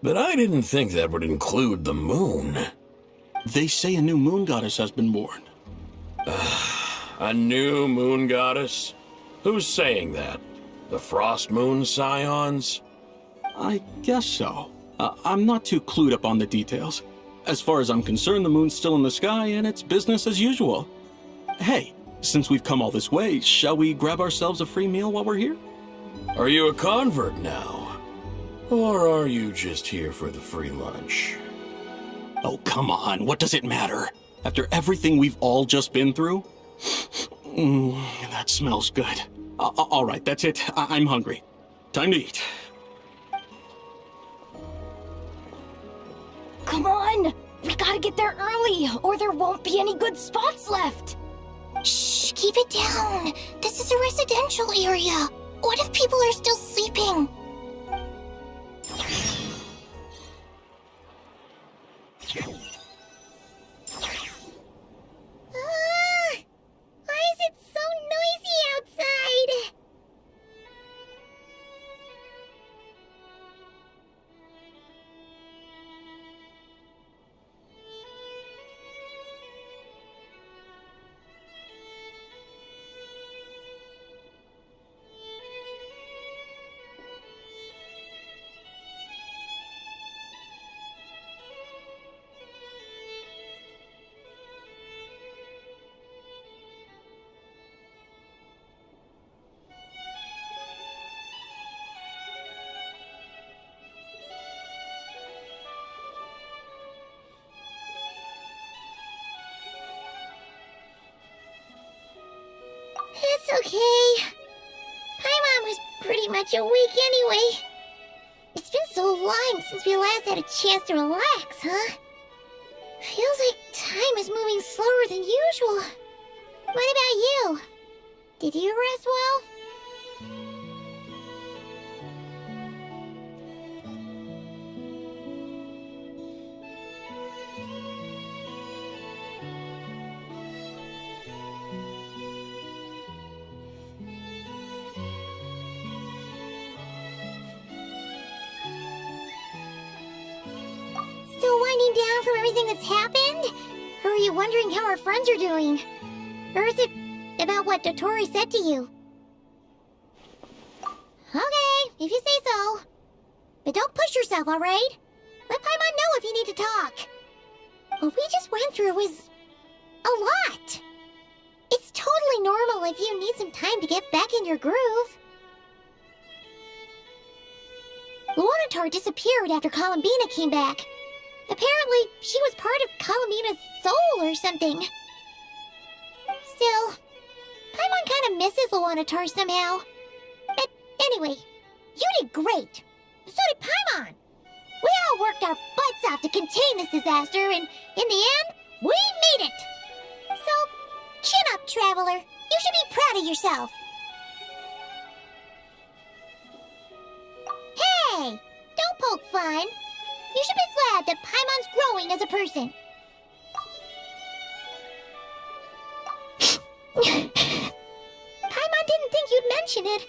[SPEAKER 17] but I didn't think that would include the moon.
[SPEAKER 5] They say a new moon goddess has been born.
[SPEAKER 17] A new moon goddess? Who's saying that? The Frost Moon Scions?
[SPEAKER 5] I guess so. I'm not too clued up on the details. As far as I'm concerned, the moon's still in the sky and it's business as usual. Hey, since we've come all this way, shall we grab ourselves a free meal while we're here?
[SPEAKER 17] Are you a convert now? Or are you just here for the free lunch?
[SPEAKER 5] Oh, come on, what does it matter? After everything we've all just been through? That smells good. All right, that's it. I'm hungry. Time to eat.
[SPEAKER 19] Come on! We gotta get there early, or there won't be any good spots left!
[SPEAKER 14] Shh, keep it down. This is a residential area. What if people are still sleeping? Why is it so noisy outside? It's okay. Paimon was pretty much awake anyway. It's been so long since we last had a chance to relax, huh? Feels like time is moving slower than usual. What about you? Did you rest well? Still winding down from everything that's happened? Or are you wondering how our friends are doing? Or is it about what Dottore said to you? Okay, if you say so. But don't push yourself, alright? Let Paimon know if you need to talk. What we just went through was a lot. It's totally normal if you need some time to get back in your groove. Luonnotor disappeared after Columbina came back. Apparently, she was part of Columbine's soul or something. Still, Paimon kind of misses Luonnotor somehow. But anyway, you did great. So did Paimon. We all worked our butts off to contain this disaster, and in the end, we made it. So, chin up, Traveler. You should be proud of yourself. Hey, don't poke fun. You should be glad that Paimon's growing as a person. Paimon didn't think you'd mention it.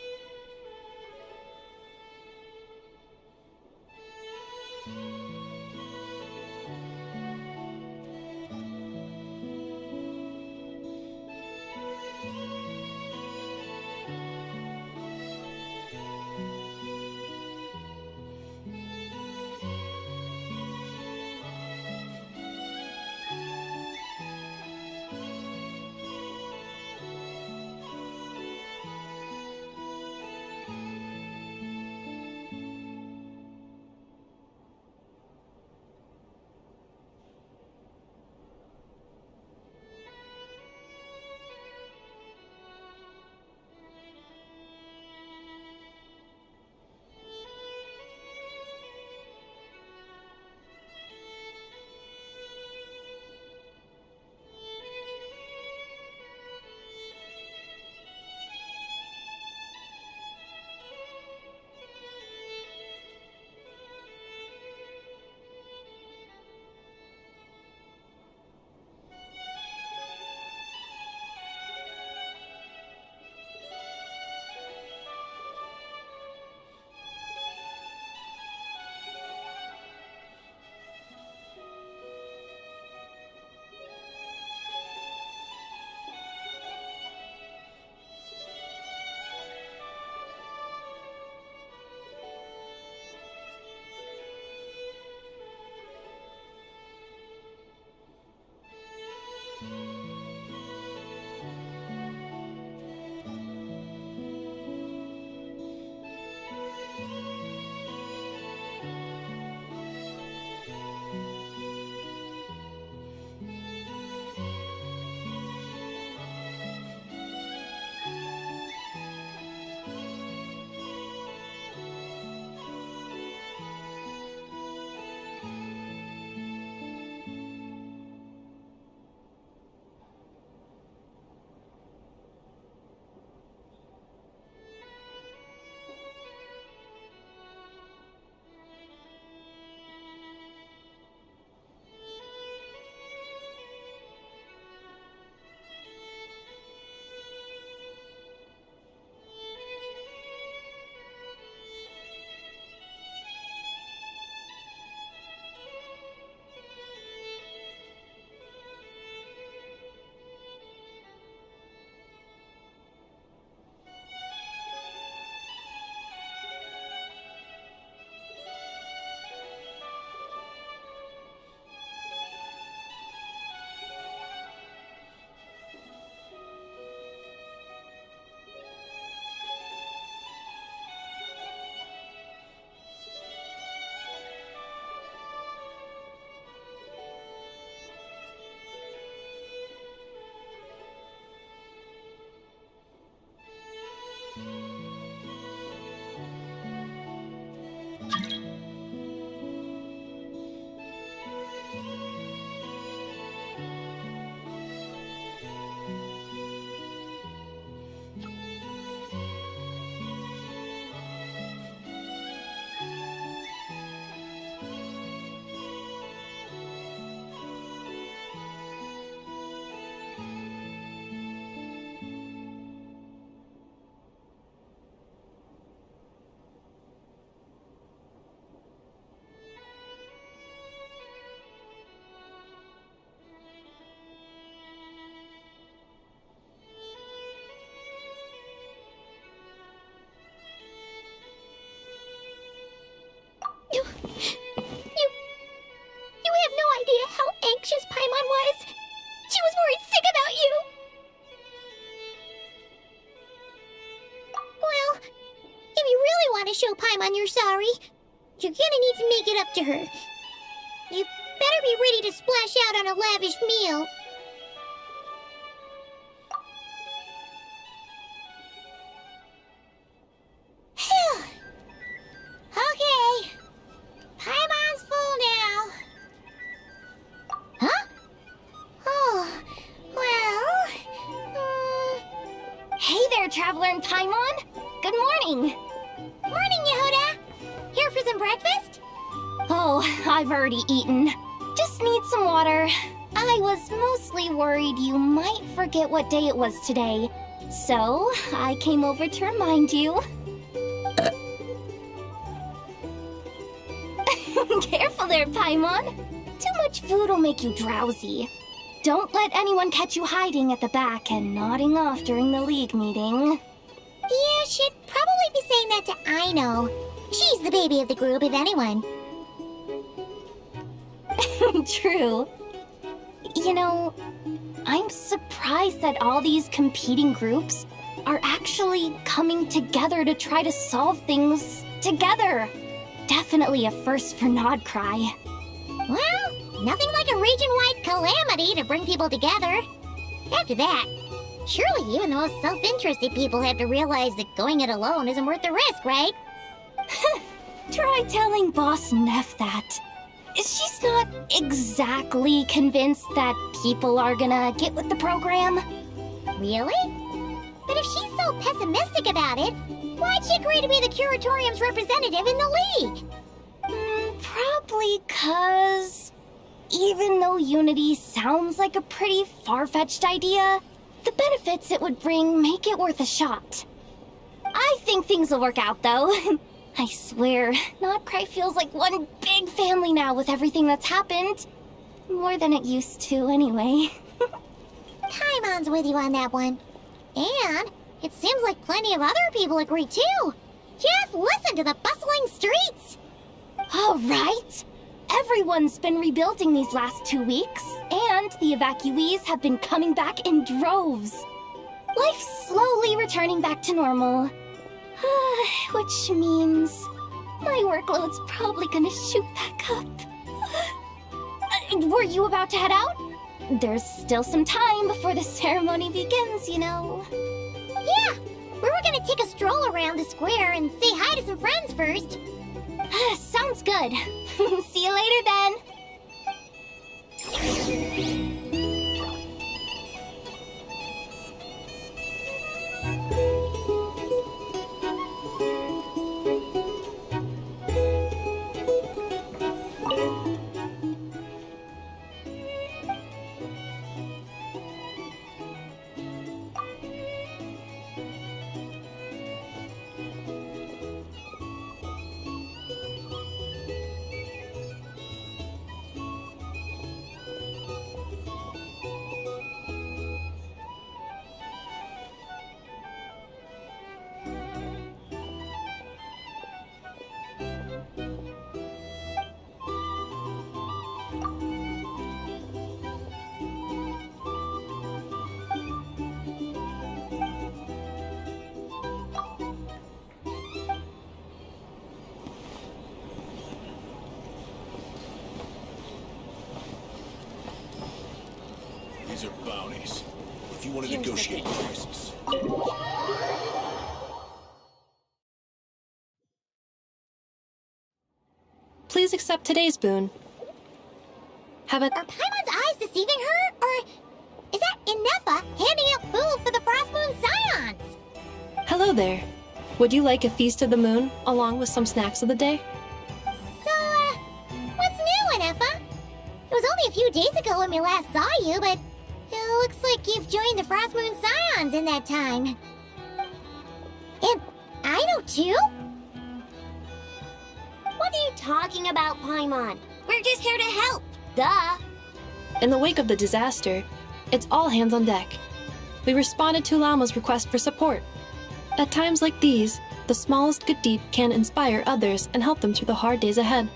[SPEAKER 14] You have no idea how anxious Paimon was. She was worried sick about you. Well, if you really want to show Paimon you're sorry, you're gonna need to make it up to her. You better be ready to splash out on a lavish meal. Okay. Paimon's full now. Huh? Oh, well...
[SPEAKER 19] Hey there, Traveler and Paimon! Good morning!
[SPEAKER 14] Morning, Yehuda! Here for some breakfast?
[SPEAKER 19] Oh, I've already eaten. Just need some water. I was mostly worried you might forget what day it was today. So, I came over to remind you. Careful there, Paimon. Too much food will make you drowsy. Don't let anyone catch you hiding at the back and nodding off during the League meeting.
[SPEAKER 14] Yeah, she'd probably be saying that to Aino. She's the baby of the group, if anyone.
[SPEAKER 19] True. You know, I'm surprised that all these competing groups are actually coming together to try to solve things together. Definitely a first for Nod Krai.
[SPEAKER 14] Well, nothing like a region-wide calamity to bring people together. After that, surely even the most self-interested people have to realize that going it alone isn't worth the risk, right?
[SPEAKER 19] Try telling Boss Neff that. She's not exactly convinced that people are gonna get with the program.
[SPEAKER 14] Really? But if she's so pessimistic about it, why'd she agree to be the Curatorium's representative in the League?
[SPEAKER 19] Probably 'cause even though unity sounds like a pretty far-fetched idea, the benefits it would bring make it worth a shot. I think things will work out, though. I swear, Nod Krai feels like one big family now with everything that's happened. More than it used to, anyway.
[SPEAKER 14] Paimon's with you on that one. And it seems like plenty of other people agree, too. Just listen to the bustling streets.
[SPEAKER 19] All right. Everyone's been rebuilding these last 2 weeks, And the evacuees have been coming back in droves. Life's slowly returning back to normal. Which means my workload's probably gonna shoot back up. Were you about to head out? There's still some time before the ceremony begins, you know.
[SPEAKER 14] Yeah, we were gonna take a stroll around the square and say hi to some friends first.
[SPEAKER 19] Sounds good. See you later then.
[SPEAKER 20] These are bounties. If you want to negotiate prices.
[SPEAKER 21] Please accept today's boon. Have a...
[SPEAKER 14] Are Paimon's eyes deceiving her? Or is that Inefa handing out food for the Frost Moon Scions?
[SPEAKER 21] Hello there. Would you like a feast of the moon, along with some snacks of the day?
[SPEAKER 14] So, what's new, Inefa? It was only a few days ago when we last saw you, but it looks like you've joined the Frost Moon Scions in that time. And I know too?
[SPEAKER 22] What are you talking about, Paimon? We're just here to help. Duh.
[SPEAKER 21] In the wake of the disaster, it's all hands on deck. We responded to Lama's request for support. At times like these, the smallest good deed can inspire others and help them through the hard days ahead.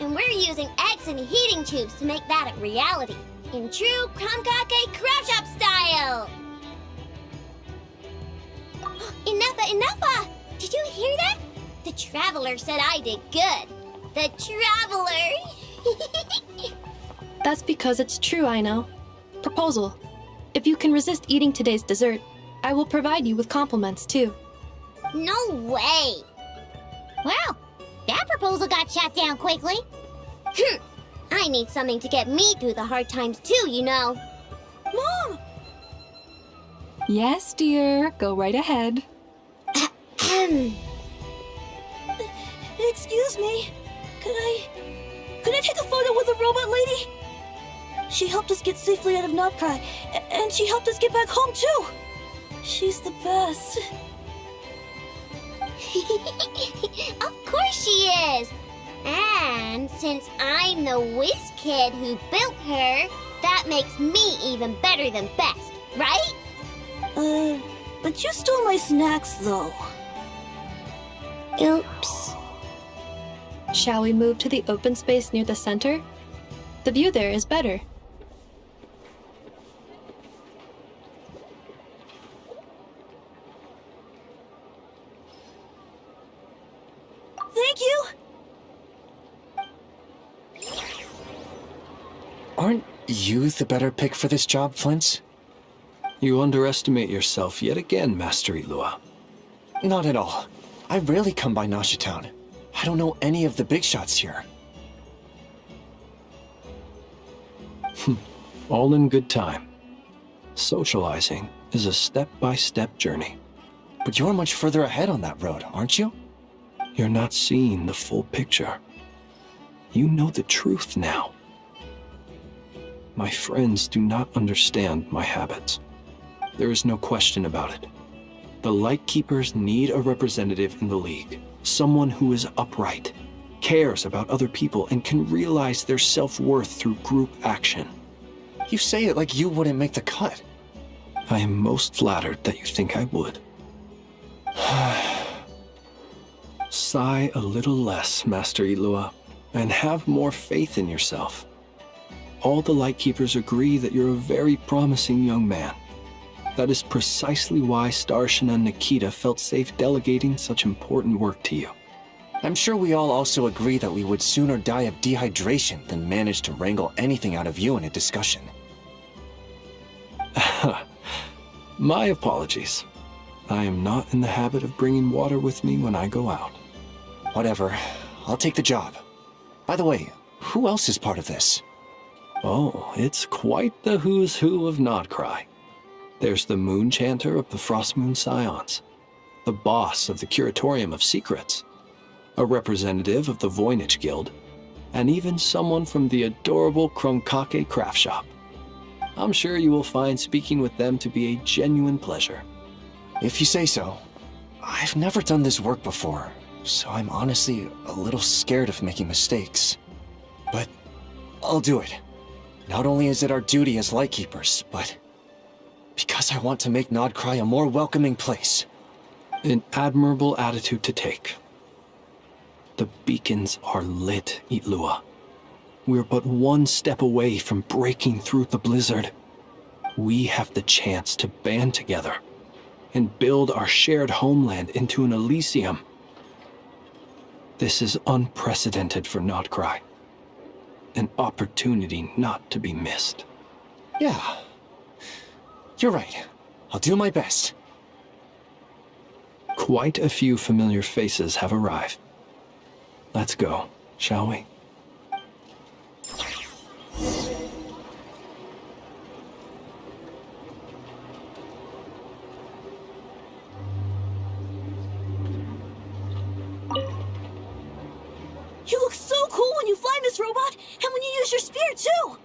[SPEAKER 22] And we're using eggs and heating tubes to make that a reality. In true Kromkake Crab Shop style! Inefa! Did you hear that? The Traveler said I did good. The Traveler!
[SPEAKER 21] That's because it's true, I know. Proposal. If you can resist eating today's dessert, I will provide you with compliments, too.
[SPEAKER 22] No way!
[SPEAKER 14] Well, that proposal got shot down quickly.
[SPEAKER 22] I need something to get me through the hard times, too, you know.
[SPEAKER 6] Mom! Yes, dear. Go right ahead.
[SPEAKER 18] Excuse me. Could I take a photo with the robot lady? She helped us get safely out of Nod Krai, and she helped us get back home too. She's the best.
[SPEAKER 22] Of course she is. And since I'm the whiz kid who built her, that makes me even better than best, right?
[SPEAKER 18] But you stole my snacks though.
[SPEAKER 22] Oops.
[SPEAKER 21] Shall we move to the open space near the center? The view there is better.
[SPEAKER 18] Thank you!
[SPEAKER 15] Aren't you the better pick for this job, Flint?
[SPEAKER 5] You underestimate yourself yet again, Master Ilua.
[SPEAKER 15] Not at all. I rarely come by Nasha Town. I don't know any of the big shots here.
[SPEAKER 5] All in good time. Socializing is a step-by-step journey.
[SPEAKER 15] But you're much further ahead on that road, aren't you?
[SPEAKER 5] You're not seeing the full picture. You know the truth now. My friends do not understand my habits. There is no question about it. The Lightkeepers need a representative in the League. Someone who is upright, cares about other people, and can realize their self-worth through group action.
[SPEAKER 15] You say it like you wouldn't make the cut.
[SPEAKER 5] I am most flattered that you think I would. Sigh a little less, Master Ilua, and have more faith in yourself. all the Lightkeepers agree that you're a very promising young man. That is precisely why Starshin and Nikita felt safe delegating such important work to you.
[SPEAKER 2] I'm sure we all also agree that we would sooner die of dehydration than manage to wrangle anything out of you in a discussion.
[SPEAKER 5] My apologies. I am not in the habit of bringing water with me when I go out.
[SPEAKER 2] Whatever. I'll take the job. By the way, who else is part of this?
[SPEAKER 5] Oh, it's quite the who's who of Nod Krai. There's the Moon Chanter of the Frost Moon Scions, the boss of the Curatorium of Secrets, a representative of the Voynich Guild, and even someone from the adorable Kronkake craft shop. I'm sure you will find speaking with them to be a genuine pleasure.
[SPEAKER 2] If you say so. I've never done this work before, so I'm honestly a little scared of making mistakes. But I'll do it. Not only is it our duty as Lightkeepers, but because I want to make Nod Krai a more welcoming place.
[SPEAKER 5] An admirable attitude to take. The beacons are lit, Itlua. We're but one step away from breaking through the blizzard. We have the chance to band together and build our shared homeland into an Elysium. This is unprecedented for Nod Krai. An opportunity not to be missed.
[SPEAKER 2] Yeah. You're right. I'll do my best.
[SPEAKER 5] Quite a few familiar faces have arrived. Let's go, shall we?
[SPEAKER 18] You look so cool when you fly, Miss Robot, and when you use your spear, too!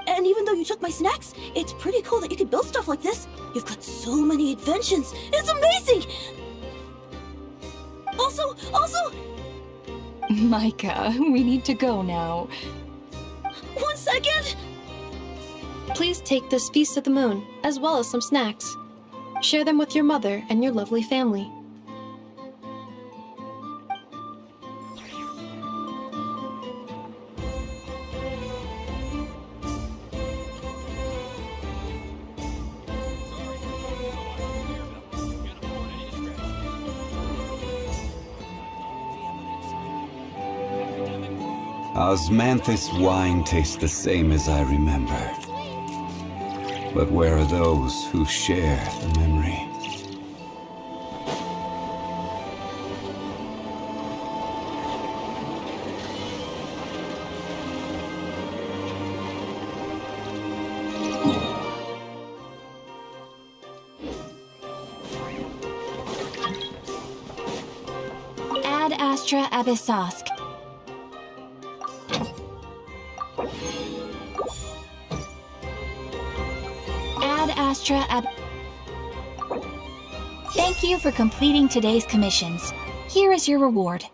[SPEAKER 18] And even though you took my snacks, it's pretty cool that you can build stuff like this. You've got so many inventions. It's amazing! Also...
[SPEAKER 6] Micah, we need to go now.
[SPEAKER 18] 1 second!
[SPEAKER 21] Please take this Feast of the Moon, as well as some snacks. Share them with your mother and your lovely family.
[SPEAKER 4] Osmanthus wine tastes the same as I remember. But where are those who share the memory?
[SPEAKER 3] Ad Astra Abyssosk. Ad Astra Thank you for completing today's commissions. Here is your reward.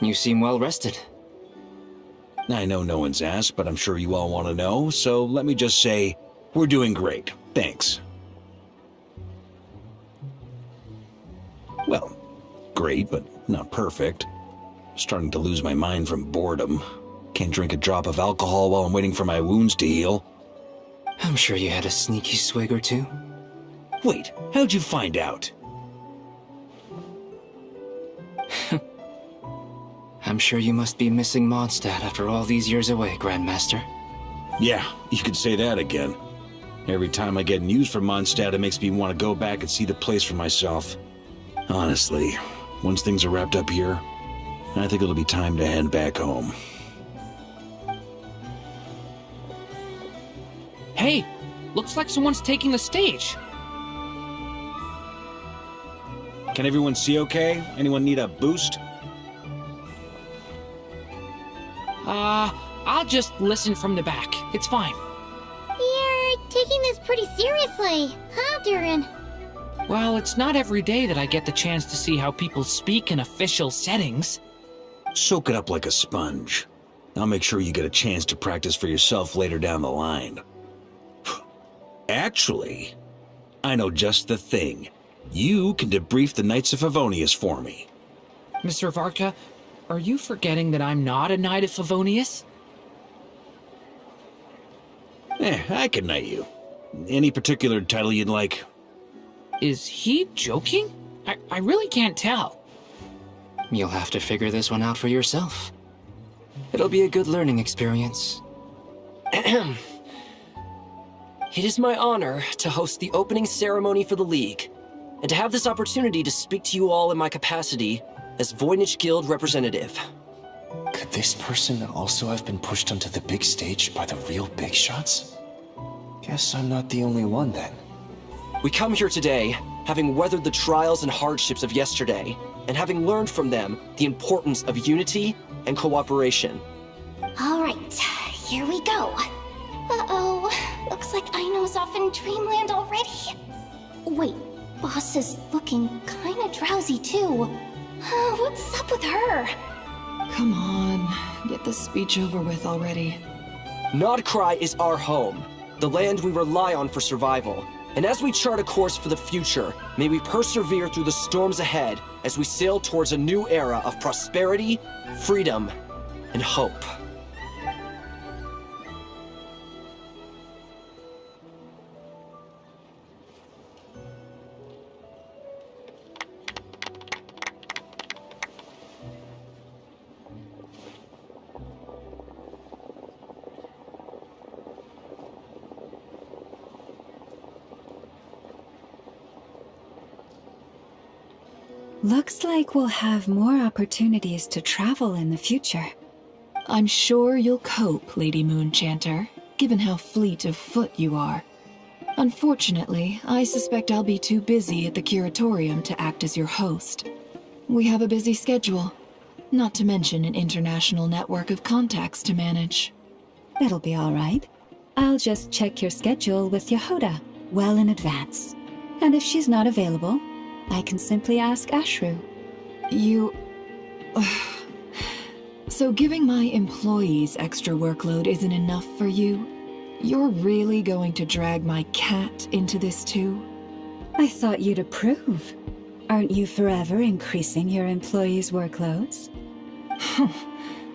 [SPEAKER 11] You seem well rested.
[SPEAKER 13] I know no one's asked, but I'm sure you all want to know, so let me just say, we're doing great. Thanks. Well, great, but not perfect. Starting to lose my mind from boredom. Can't drink a drop of alcohol while I'm waiting for my wounds to heal.
[SPEAKER 11] I'm sure you had a sneaky swig or two.
[SPEAKER 13] Wait, how'd you find out?
[SPEAKER 11] I'm sure you must be missing Mondstadt after all these years away, Grandmaster.
[SPEAKER 13] Yeah, you could say that again. Every time I get news from Mondstadt, it makes me want to go back and see the place for myself. Honestly, once things are wrapped up here, I think it'll be time to head back home.
[SPEAKER 12] Hey, looks like someone's taking the stage.
[SPEAKER 13] Can everyone see okay? Anyone need a boost?
[SPEAKER 12] I'll just listen from the back. It's fine.
[SPEAKER 14] You're taking this pretty seriously, huh, Durin?
[SPEAKER 12] Well, it's not every day that I get the chance to see how people speak in official settings.
[SPEAKER 13] Soak it up like a sponge. I'll make sure you get a chance to practice for yourself later down the line. Actually, I know just the thing. You can debrief the Knights of Favonius for me.
[SPEAKER 12] Mr. Varka, are you forgetting that I'm not a Knight of Favonius?
[SPEAKER 13] I can knight you. Any particular title you'd like?
[SPEAKER 12] Is he joking? I really can't tell.
[SPEAKER 11] You'll have to figure this one out for yourself. It'll be a good learning experience.
[SPEAKER 8] It is my honor to host the opening ceremony for the League, and to have this opportunity to speak to you all in my capacity as Voynich Guild representative.
[SPEAKER 2] Could this person also have been pushed onto the big stage by the real big shots? Guess I'm not the only one then.
[SPEAKER 8] We come here today, having weathered the trials and hardships of yesterday, and having learned from them the importance of unity and cooperation.
[SPEAKER 22] Alright, here we go. Uh-oh, looks like Aino's off in Dreamland already. Wait, Boss is looking kinda drowsy too. What's up with her?
[SPEAKER 7] Come on, get this speech over with already.
[SPEAKER 8] Nod Krai is our home, the land we rely on for survival. And as we chart a course for the future, may we persevere through the storms ahead as we sail towards a new era of prosperity, freedom, and hope.
[SPEAKER 6] Looks like we'll have more opportunities to travel in the future.
[SPEAKER 7] I'm sure you'll cope, Lady Moonchanter, given how fleet of foot you are. Unfortunately, I suspect I'll be too busy at the Curatorium to act as your host. We have a busy schedule, not to mention an international network of contacts to manage.
[SPEAKER 6] It'll be all right. I'll just check your schedule with Yehoda well in advance. And if she's not available, I can simply ask Ashru.
[SPEAKER 7] You... So giving my employees extra workload isn't enough for you? You're really going to drag my cat into this too?
[SPEAKER 6] I thought you'd approve. Aren't you forever increasing your employees' workloads?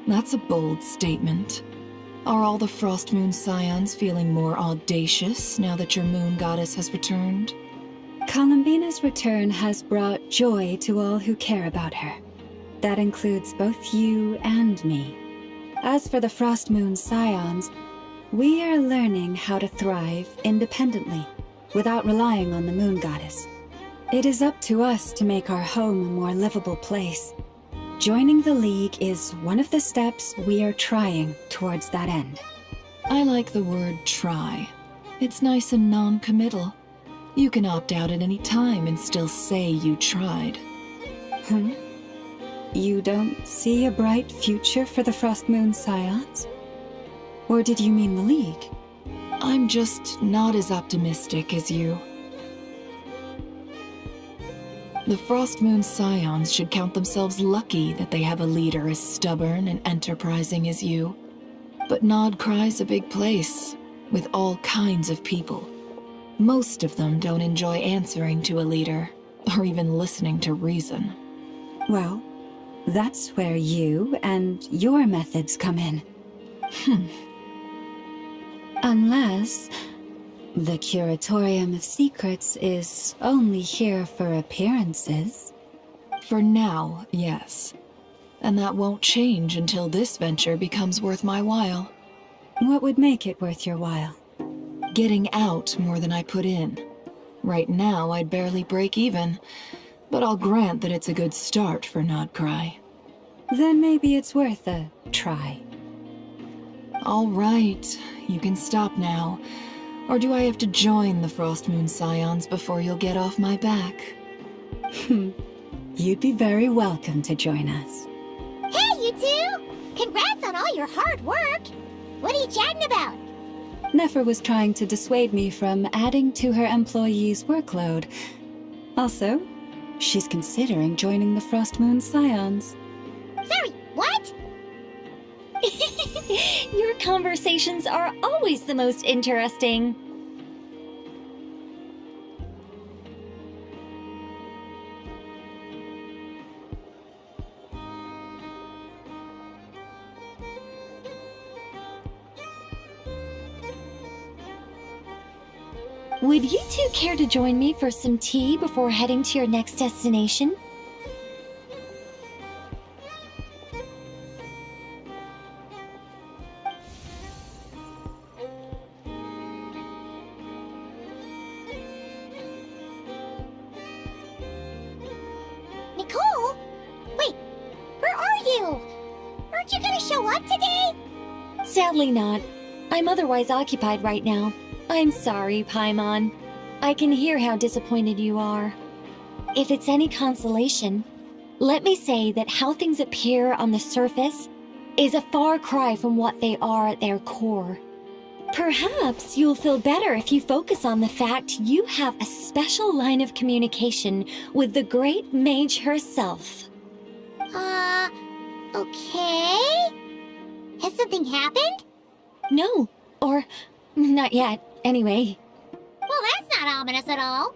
[SPEAKER 7] That's a bold statement. Are all the Frost Moon Scions feeling more audacious now that your moon goddess has returned?
[SPEAKER 6] Columbina's return has brought joy to all who care about her. That includes both you and me. As for the Frost Moon Scions, we are learning how to thrive independently, without relying on the moon goddess. It is up to us to make our home a more livable place. Joining the League is one of the steps we are trying towards that end.
[SPEAKER 7] I like the word try. It's nice and non-committal. You can opt out at any time and still say you tried.
[SPEAKER 6] You don't see a bright future for the Frost Moon Scions? Or did you mean the League?
[SPEAKER 7] I'm just not as optimistic as you. The Frost Moon Scions should count themselves lucky that they have a leader as stubborn and enterprising as you. But Nod Krai's a big place, with all kinds of people. Most of them don't enjoy answering to a leader, or even listening to reason.
[SPEAKER 6] Well, that's where you and your methods come in. Unless the Curatorium of Secrets is only here for appearances.
[SPEAKER 7] For now, yes. And that won't change until this venture becomes worth my while.
[SPEAKER 6] What would make it worth your while?
[SPEAKER 7] Getting out more than I put in. Right now, I'd barely break even, but I'll grant that it's a good start for Nod Krai.
[SPEAKER 6] Then maybe it's worth a try.
[SPEAKER 7] All right, you can stop now. Or do I have to join the Frost Moon Scions before you'll get off my back?
[SPEAKER 6] You'd be very welcome to join us.
[SPEAKER 14] Hey, you two! Congrats on all your hard work! What are you chatting about?
[SPEAKER 6] Nefer was trying to dissuade me from adding to her employees' workload. Also, she's considering joining the Frost Moon Scions.
[SPEAKER 14] Sorry, what?
[SPEAKER 19] Your conversations are always the most interesting. Would you two care to join me for some tea before heading to your next destination?
[SPEAKER 14] Nicole? Wait, where are you? Aren't you gonna show up today?
[SPEAKER 19] Sadly not. I'm otherwise occupied right now. I'm sorry, Paimon. I can hear how disappointed you are. If it's any consolation, let me say that how things appear on the surface is a far cry from what they are at their core. Perhaps you'll feel better if you focus on the fact you have a special line of communication with the great mage herself.
[SPEAKER 14] Okay? Has something happened?
[SPEAKER 19] No, or not yet, anyway.
[SPEAKER 14] Well, that's not ominous at all.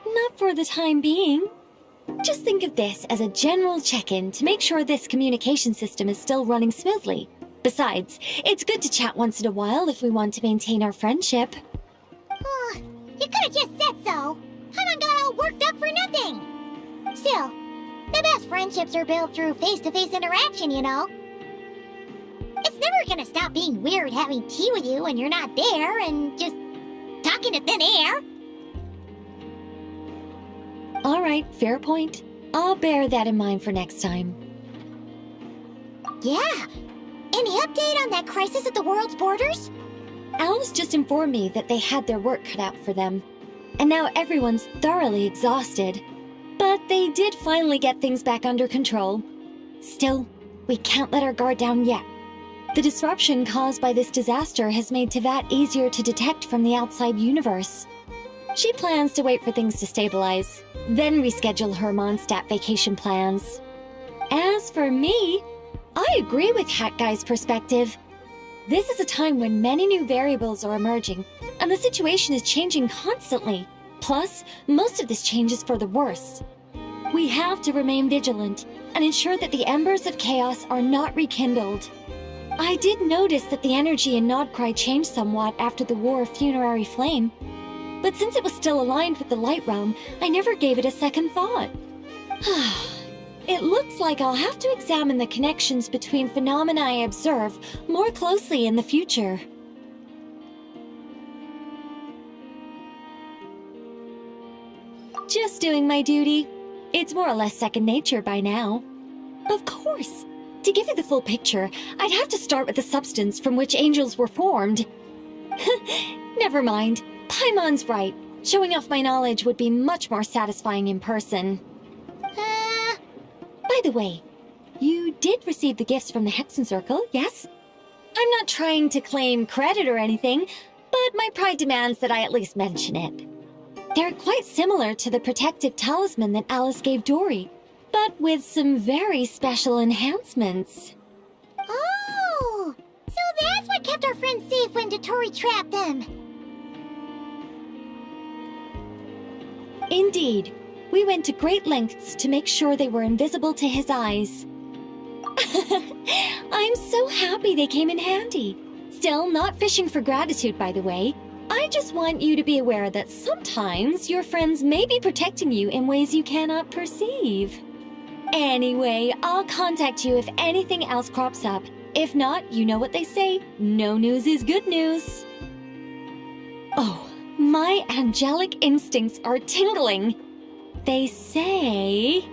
[SPEAKER 19] Not for the time being. Just think of this as a general check-in to make sure this communication system is still running smoothly. Besides, it's good to chat once in a while if we want to maintain our friendship.
[SPEAKER 14] You could have just said so. Paimon got all worked up for nothing. Still, the best friendships are built through face-to-face interaction, you know. It's never gonna stop being weird having tea with you when you're not there and just talking to thin air.
[SPEAKER 19] All right, fair point. I'll bear that in mind for next time.
[SPEAKER 14] Yeah. Any update on that crisis at the world's borders?
[SPEAKER 19] Alice just informed me that they had their work cut out for them. And now everyone's thoroughly exhausted. But they did finally get things back under control. Still, we can't let our guard down yet. The disruption caused by this disaster has made Teyvat easier to detect from the outside universe. She plans to wait for things to stabilize, then reschedule her Mondstadt vacation plans. As for me, I agree with Hat Guy's perspective. This is a time when many new variables are emerging, and the situation is changing constantly. Plus, most of this change is for the worse. We have to remain vigilant and ensure that the embers of chaos are not rekindled. I did notice that the energy in Nod Krai changed somewhat after the War of Funerary Flame, but since it was still aligned with the Light Realm, I never gave it a second thought. It looks like I'll have to examine the connections between phenomena I observe more closely in the future. Just doing my duty. It's more or less second nature by now. Of course. To give you the full picture, I'd have to start with the substance from which angels were formed. Never mind. Paimon's right. Showing off my knowledge would be much more satisfying in person. By the way, you did receive the gifts from the Hexen Circle, yes? I'm not trying to claim credit or anything. but my pride demands that I at least mention it. They're quite similar to the protective talisman that Alice gave Dory, but with some very special enhancements.
[SPEAKER 14] Oh! So that's what kept our friends safe when Dottore trapped them.
[SPEAKER 19] Indeed. We went to great lengths to make sure they were invisible to his eyes. I'm so happy they came in handy. Still, not fishing for gratitude, by the way. I just want you to be aware that sometimes your friends may be protecting you in ways you cannot perceive. Anyway, I'll contact you if anything else crops up. If not, you know what they say, no news is good news. Oh, my angelic instincts are tingling. They say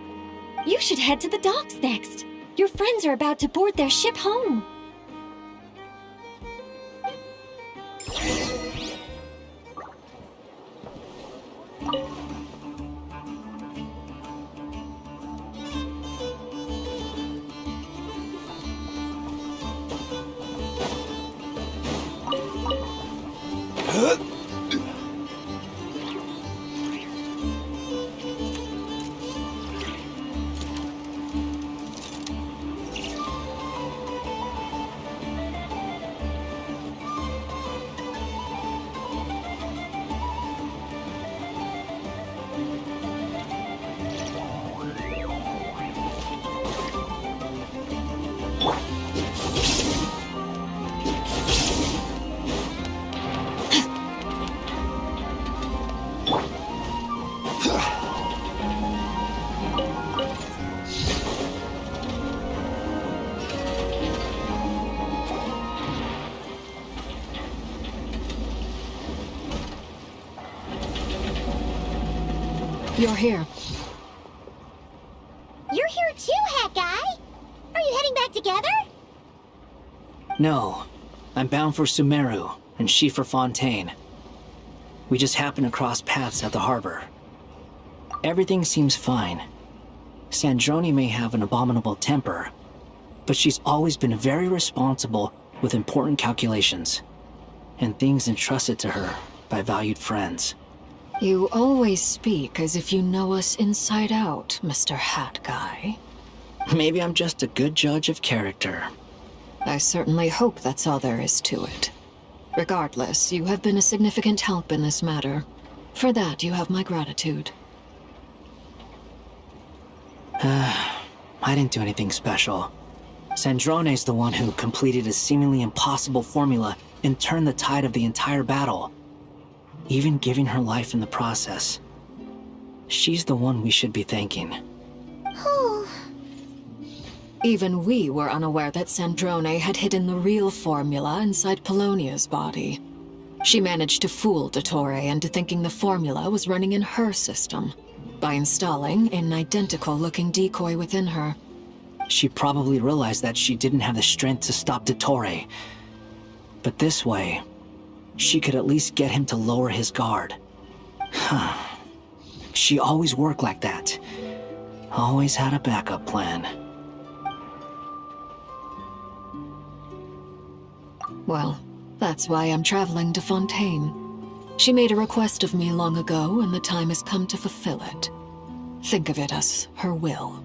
[SPEAKER 19] you should head to the docks next. Your friends are about to board their ship home.
[SPEAKER 7] You're here.
[SPEAKER 14] You're here too, Hat Guy! Are you heading back together?
[SPEAKER 11] No. I'm bound for Sumeru, and she for Fontaine. We just happened to cross paths at the harbor. Everything seems fine. Sandrone may have an abominable temper, but she's always been very responsible with important calculations, and things entrusted to her by valued friends.
[SPEAKER 7] You always speak as if you know us inside out, Mr. Hat Guy.
[SPEAKER 11] Maybe I'm just a good judge of character.
[SPEAKER 7] I certainly hope that's all there is to it. Regardless, you have been a significant help in this matter. For that, you have my gratitude.
[SPEAKER 11] I didn't do anything special. Sandrone's the one who completed a seemingly impossible formula and turned the tide of the entire battle, even giving her life in the process. She's the one we should be thanking.
[SPEAKER 7] Even we were unaware that Sandrone had hidden the real formula inside Polonia's body. She managed to fool Dottore into thinking the formula was running in her system by installing an identical-looking decoy within her.
[SPEAKER 11] She probably realized that she didn't have the strength to stop Dottore. But this way, she could at least get him to lower his guard. She always worked like that. Always had a backup plan.
[SPEAKER 7] Well, that's why I'm traveling to Fontaine. She made a request of me long ago, and the time has come to fulfill it. Think of it as her will.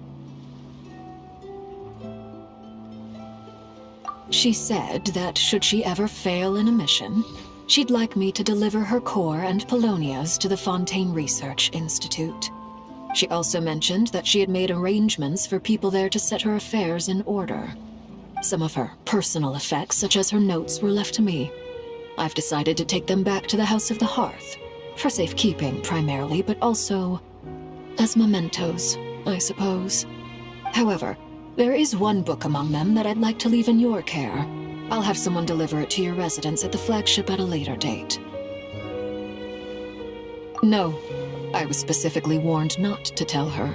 [SPEAKER 7] She said that should she ever fail in a mission, she'd like me to deliver her core and Polonia's to the Fontaine Research Institute. She also mentioned that she had made arrangements for people there to set her affairs in order. Some of her personal effects, such as her notes, were left to me. I've decided to take them back to the House of the Hearth, for safekeeping primarily, but also as mementos, I suppose. However, there is one book among them that I'd like to leave in your care. I'll have someone deliver it to your residence at the flagship at a later date. No, I was specifically warned not to tell her.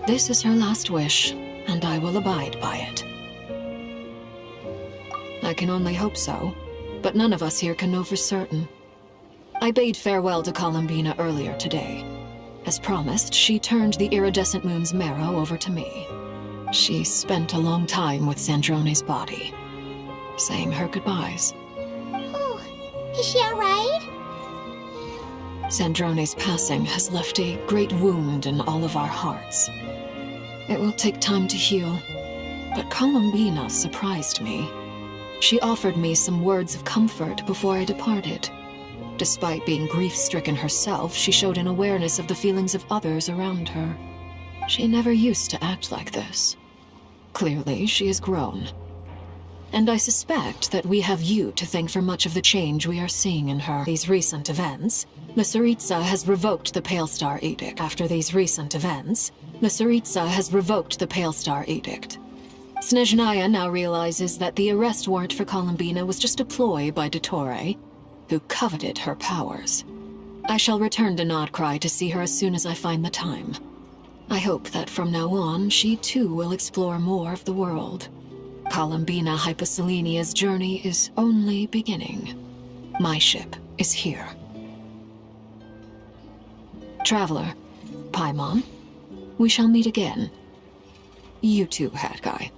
[SPEAKER 7] This is her last wish, and I will abide by it. I can only hope so, but none of us here can know for certain. I bade farewell to Columbina earlier today. As promised, she turned the iridescent moon's marrow over to me. She spent a long time with Sandrone's body, saying her goodbyes.
[SPEAKER 14] Is she alright?
[SPEAKER 7] Sandrone's passing has left a great wound in all of our hearts. It will take time to heal, but Columbina surprised me. She offered me some words of comfort before I departed. Despite being grief-stricken herself, she showed an awareness of the feelings of others around her. She never used to act like this. Clearly, she has grown. And I suspect that we have you to thank for much of the change we are seeing in her. These recent events, the Tsaritsa has revoked the Pale Star Edict. After these recent events, the Tsaritsa has revoked the Pale Star Edict. Snezhnaya now realizes that the arrest warrant for Columbina was just a ploy by Dottore, who coveted her powers. I shall return to Nod Krai to see her as soon as I find the time. I hope that from now on, she too will explore more of the world. Columbina Hyposelenia's journey is only beginning. My ship is here. Traveler, Paimon, we shall meet again. You too, Hat Guy.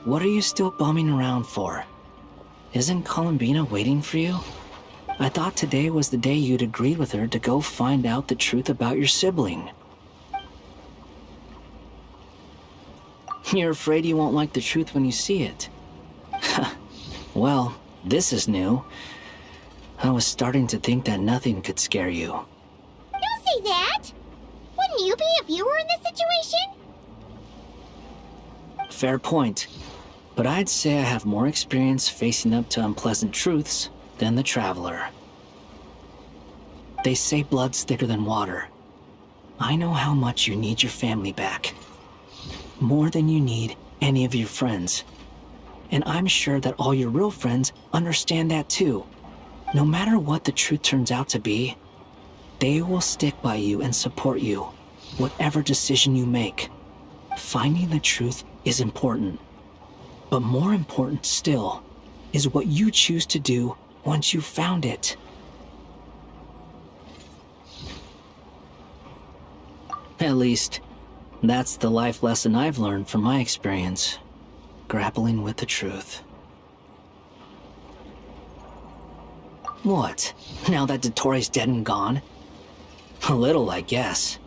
[SPEAKER 11] What are you still bumming around for? Isn't Columbina waiting for you? I thought today was the day you'd agreed with her to go find out the truth about your sibling. You're afraid you won't like the truth when you see it. Well, this is new. I was starting to think that nothing could scare you.
[SPEAKER 14] Don't say that! Wouldn't you be if you were in this situation?
[SPEAKER 11] Fair point. But I'd say I have more experience facing up to unpleasant truths than the Traveler. They say blood's thicker than water. I know how much you need your family back. More than you need any of your friends. And I'm sure that all your real friends understand that too. No matter what the truth turns out to be, they will stick by you and support you, whatever decision you make. Finding the truth is important. But more important still is what you choose to do once you've found it. At least, that's the life lesson I've learned from my experience, grappling with the truth. What, now that Dottore's dead and gone? A little, I guess.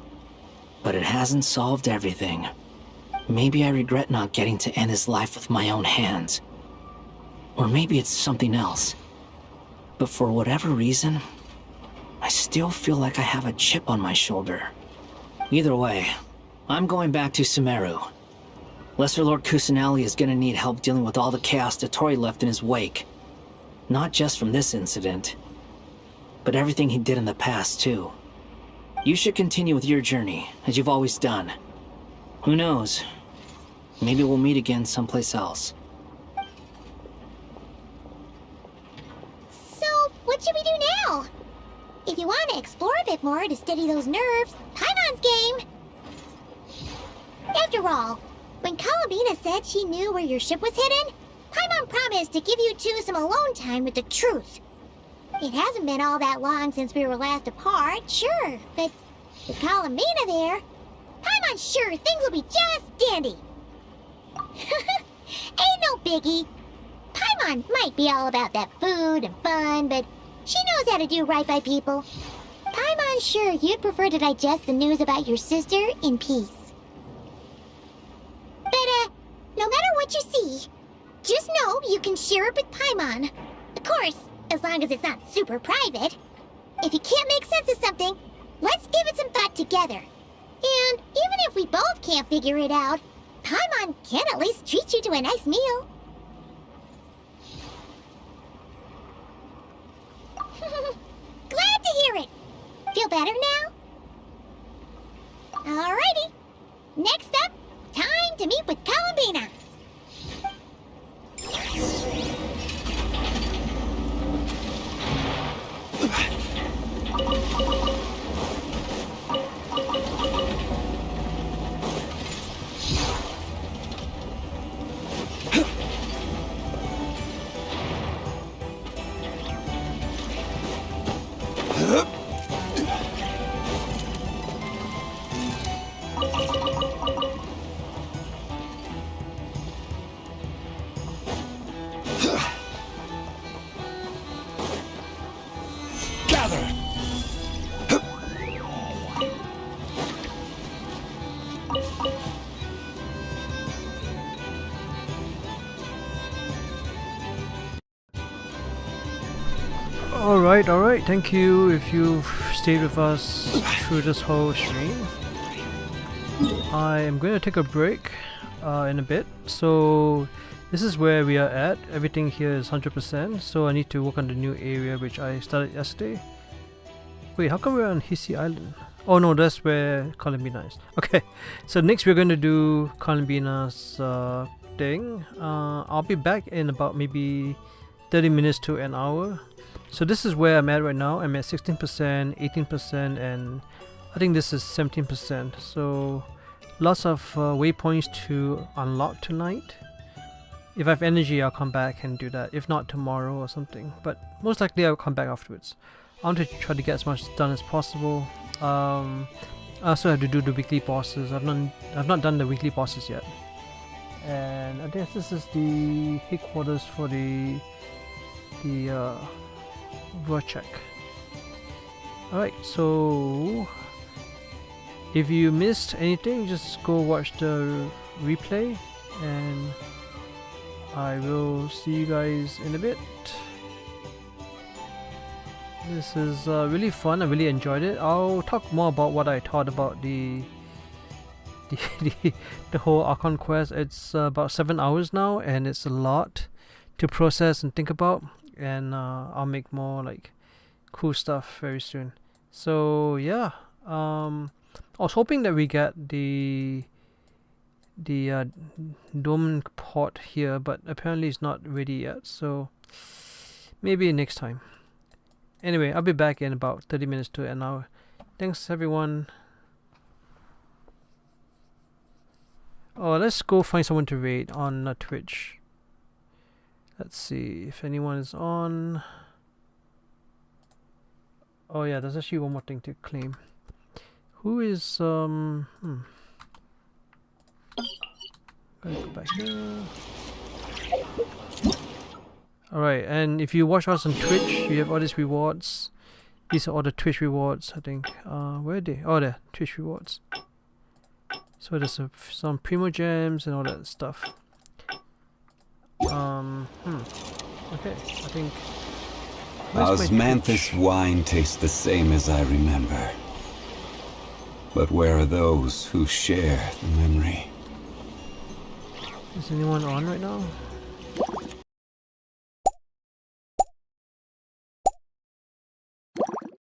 [SPEAKER 11] But it hasn't solved everything. Maybe I regret not getting to end his life with my own hands. Or maybe it's something else. But for whatever reason, I still feel like I have a chip on my shoulder. Either way, I'm going back to Sumeru. Lesser Lord Kusanali is gonna need help dealing with all the chaos Dottore left in his wake. Not just from this incident, but everything he did in the past, too. You should continue with your journey, as you've always done. Who knows? Maybe we'll meet again someplace else.
[SPEAKER 14] So, what should we do now? If you want to explore a bit more to steady those nerves, Paimon's game! After all, when Columbina said she knew where your ship was hidden, Paimon promised to give you two some alone time with the truth. It hasn't been all that long since we were last apart, sure, but with Columbina there, Paimon's sure things will be just dandy. Ain't no biggie. Paimon might be all about that food and fun, but she knows how to do right by people. Paimon's sure you'd prefer to digest the news about your sister in peace. But, no matter what you see, just know you can share it with Paimon. Of course, as long as it's not super private. If you can't make sense of something, let's give it some thought together. And even if we both can't figure it out, Paimon can at least treat you to a nice meal. Glad to hear it. Feel better now? Alrighty. Next up, time to meet with Columbina.
[SPEAKER 1] Alright, thank you if you've stayed with us through this whole stream. I am going to take a break in a bit, so this is where we are at. Everything here is 100%, so I need to work on the new area which I started yesterday. Wait, how come we're on Hissy Island? Oh no, that's where Columbina is. Okay, so next we're going to do Columbina's thing. I'll be back in about maybe 30 minutes to an hour. So this is where I'm at right now. I'm at 16%, 18%, and I think this is 17%. So lots of waypoints to unlock tonight. If I have energy, I'll come back and do that. If not, tomorrow or something. But most likely I'll come back afterwards. I want to try to get as much done as possible. I also have to do the weekly bosses. I've not done the weekly bosses yet. And I guess this is the headquarters for the Vorchek. Alright, so if you missed anything, just go watch the replay, and I will see you guys in a bit. This is really fun. I really enjoyed it. I'll talk more about what I thought about the whole Archon quest. It's about 7 hours now, and it's a lot to process and think about. And I'll make more like cool stuff very soon. So yeah, I was hoping that we get the Dome port here, but apparently it's not ready yet. So maybe next time. Anyway, I'll be back in about 30 minutes to an hour. Thanks everyone. Oh, let's go find someone to raid on Twitch. Let's see if anyone is on. Oh yeah, there's actually one more thing to claim. Who is Gotta go back here. Alright, and if you watch us on Twitch, you have all these rewards. These are all the Twitch rewards, I think. Where are they? Oh, they're Twitch rewards. So there's some Primo Gems and all that stuff. Okay, I think...
[SPEAKER 4] Osmanthus wine tastes the same as I remember. But where are those who share the memory?
[SPEAKER 1] Is anyone on right now?